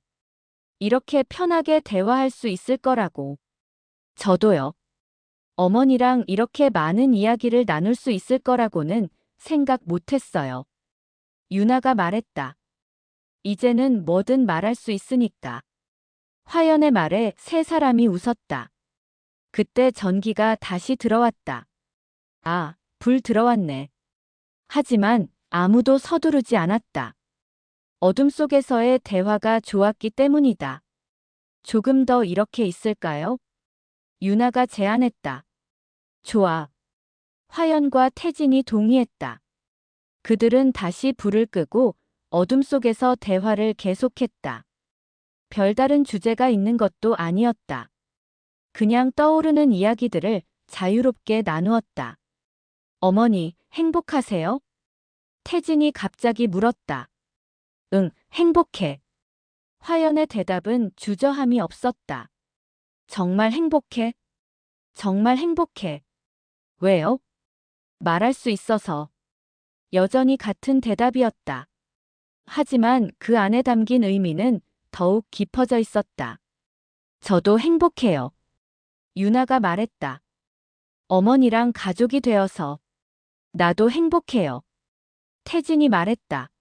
Speaker 3: 이렇게 편하게 대화할 수 있을 거라고. 저도요. 어머니랑 이렇게 많은 이야기를 나눌 수 있을 거라고는 생각 못했어요. 유나가 말했다. 이제는 뭐든 말할 수 있으니까. 화연의 말에 세 사람이 웃었다. 그때 전기가 다시 들어왔다. 아, 불 들어왔네. 하지만 아무도 서두르지 않았다. 어둠 속에서의 대화가 좋았기 때문이다. 조금 더 이렇게 있을까요? 유나가 제안했다. 좋아. 화연과 태진이 동의했다. 그들은 다시 불을 끄고 어둠 속에서 대화를 계속했다. 별다른 주제가 있는 것도 아니었다. 그냥 떠오르는 이야기들을 자유롭게 나누었다. 어머니, 행복하세요? 태진이 갑자기 물었다. 응, 행복해. 화연의 대답은 주저함이 없었다. 정말 행복해? 정말 행복해. 왜요? 말할 수 있어서. 여전히 같은 대답이었다. 하지만 그 안에 담긴 의미는 더욱 깊어져 있었다. 저도 행복해요. 유나가 말했다. 어머니랑 가족이 되어서. 나도 행복해요. 태진이 말했다.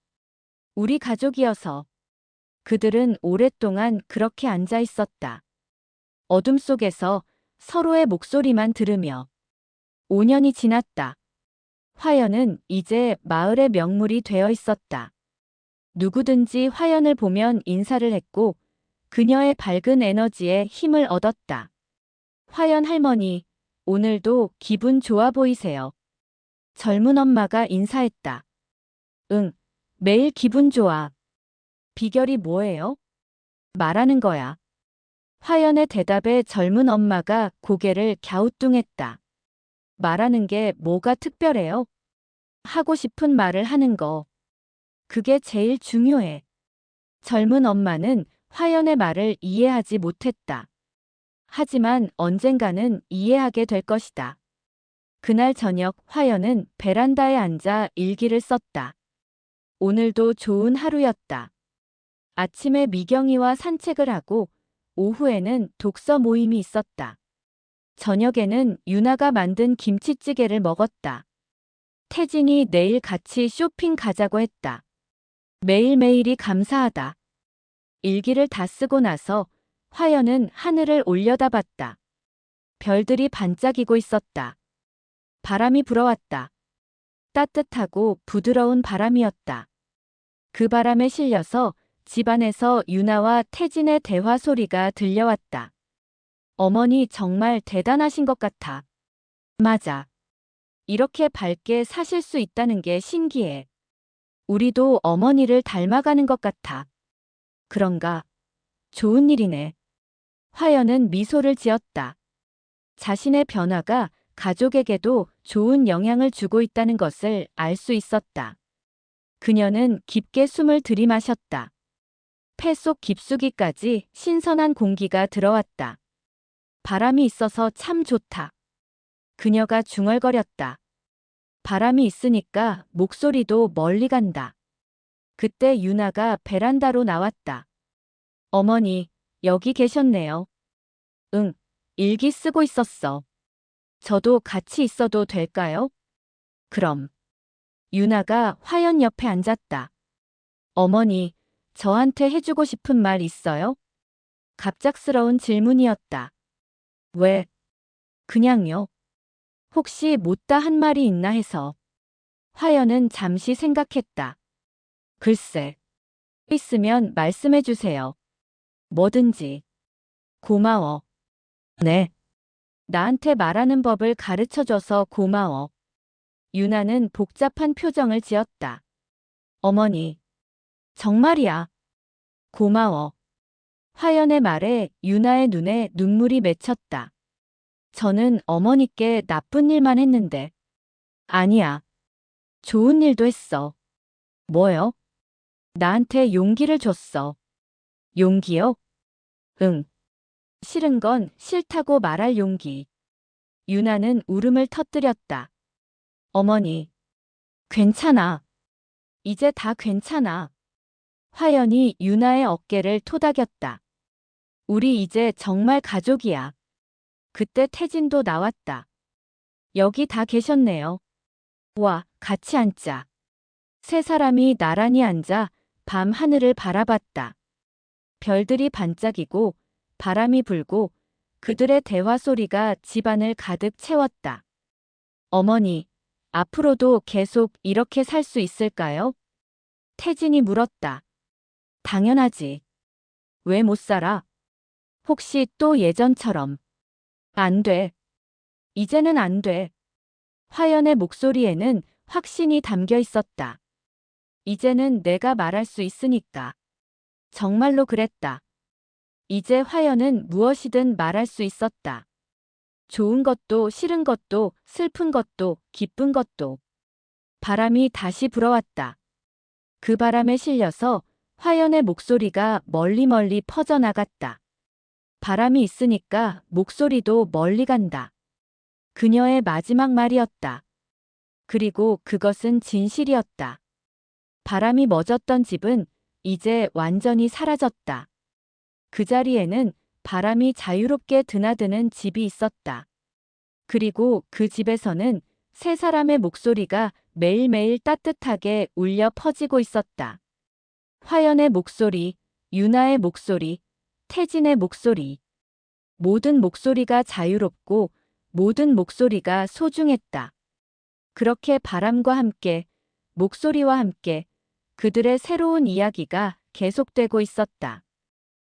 Speaker 3: 우리 가족이어서. 그들은 오랫동안 그렇게 앉아 있었다. 어둠 속에서 서로의 목소리만 들으며. 5년이 지났다. 화연은 이제 마을의 명물이 되어 있었다. 누구든지 화연을 보면 인사를 했고 그녀의 밝은 에너지에 힘을 얻었다. 화연 할머니, 오늘도 기분 좋아 보이세요. 젊은 엄마가 인사했다. 응, 매일 기분 좋아. 비결이 뭐예요? 말하는 거야. 화연의 대답에 젊은 엄마가 고개를 갸우뚱했다. 말하는 게 뭐가 특별해요? 하고 싶은 말을 하는 거. 그게 제일 중요해. 젊은 엄마는 화연의 말을 이해하지 못했다. 하지만 언젠가는 이해하게 될 것이다. 그날 저녁 화연은 베란다에 앉아 일기를 썼다. 오늘도 좋은 하루였다. 아침에 미경이와 산책을 하고 오후에는 독서 모임이 있었다. 저녁에는 유나가 만든 김치찌개를 먹었다. 태진이 내일 같이 쇼핑 가자고 했다. 매일매일이 감사하다. 일기를 다 쓰고 나서 화연은 하늘을 올려다봤다. 별들이 반짝이고 있었다. 바람이 불어왔다. 따뜻하고 부드러운 바람이었다. 그 바람에 실려서 집안에서 유나와 태진의 대화 소리가 들려왔다. 어머니 정말 대단하신 것 같아. 맞아. 이렇게 밝게 사실 수 있다는 게 신기해. 우리도 어머니를 닮아가는 것 같아. 그런가? 좋은 일이네. 화연은 미소를 지었다. 자신의 변화가 가족에게도 좋은 영향을 주고 있다는 것을 알 수 있었다. 그녀는 깊게 숨을 들이마셨다. 폐 속 깊숙이까지 신선한 공기가 들어왔다. 바람이 있어서 참 좋다. 그녀가 중얼거렸다. 바람이 있으니까 목소리도 멀리 간다. 그때 유나가 베란다로 나왔다. 어머니, 여기 계셨네요. 응, 일기 쓰고 있었어. 저도 같이 있어도 될까요? 그럼. 유나가 화연 옆에 앉았다. 어머니, 저한테 해주고 싶은 말 있어요? 갑작스러운 질문이었다. 왜? 그냥요. 혹시 못다 한 말이 있나 해서. 화연은 잠시 생각했다. 글쎄. 있으면 말씀해 주세요. 뭐든지. 고마워. 네. 나한테 말하는 법을 가르쳐줘서 고마워. 유나는 복잡한 표정을 지었다. 어머니. 정말이야. 고마워. 화연의 말에 유나의 눈에 눈물이 맺혔다. 저는 어머니께 나쁜 일만 했는데. 아니야. 좋은 일도 했어. 뭐요? 나한테 용기를 줬어. 용기요? 응. 싫은 건 싫다고 말할 용기. 유나는 울음을 터뜨렸다. 어머니. 괜찮아. 이제 다 괜찮아. 화연이 유나의 어깨를 토닥였다. 우리 이제 정말 가족이야. 그때 태진도 나왔다. 여기 다 계셨네요. 와, 같이 앉자. 세 사람이 나란히 앉아 밤 하늘을 바라봤다. 별들이 반짝이고 바람이 불고 그들의 대화 소리가 집안을 가득 채웠다. 어머니, 앞으로도 계속 이렇게 살 수 있을까요? 태진이 물었다. 당연하지. 왜 못 살아? 혹시 또 예전처럼. 안 돼. 이제는 안 돼. 화연의 목소리에는 확신이 담겨 있었다. 이제는 내가 말할 수 있으니까. 정말로 그랬다. 이제 화연은 무엇이든 말할 수 있었다. 좋은 것도 싫은 것도 슬픈 것도 기쁜 것도. 바람이 다시 불어왔다. 그 바람에 실려서 화연의 목소리가 멀리 퍼져나갔다. 바람이 있으니까 목소리도 멀리 간다. 그녀의 마지막 말이었다. 그리고 그것은 진실이었다. 바람이 멎었던 집은 이제 완전히 사라졌다. 그 자리에는 바람이 자유롭게 드나드는 집이 있었다. 그리고 그 집에서는 세 사람의 목소리가 매일매일 따뜻하게 울려 퍼지고 있었다. 화연의 목소리, 유나의 목소리, 태진의 목소리. 모든 목소리가 자유롭고 모든 목소리가 소중했다. 그렇게 바람과 함께, 목소리와 함께 그들의 새로운 이야기가 계속되고 있었다.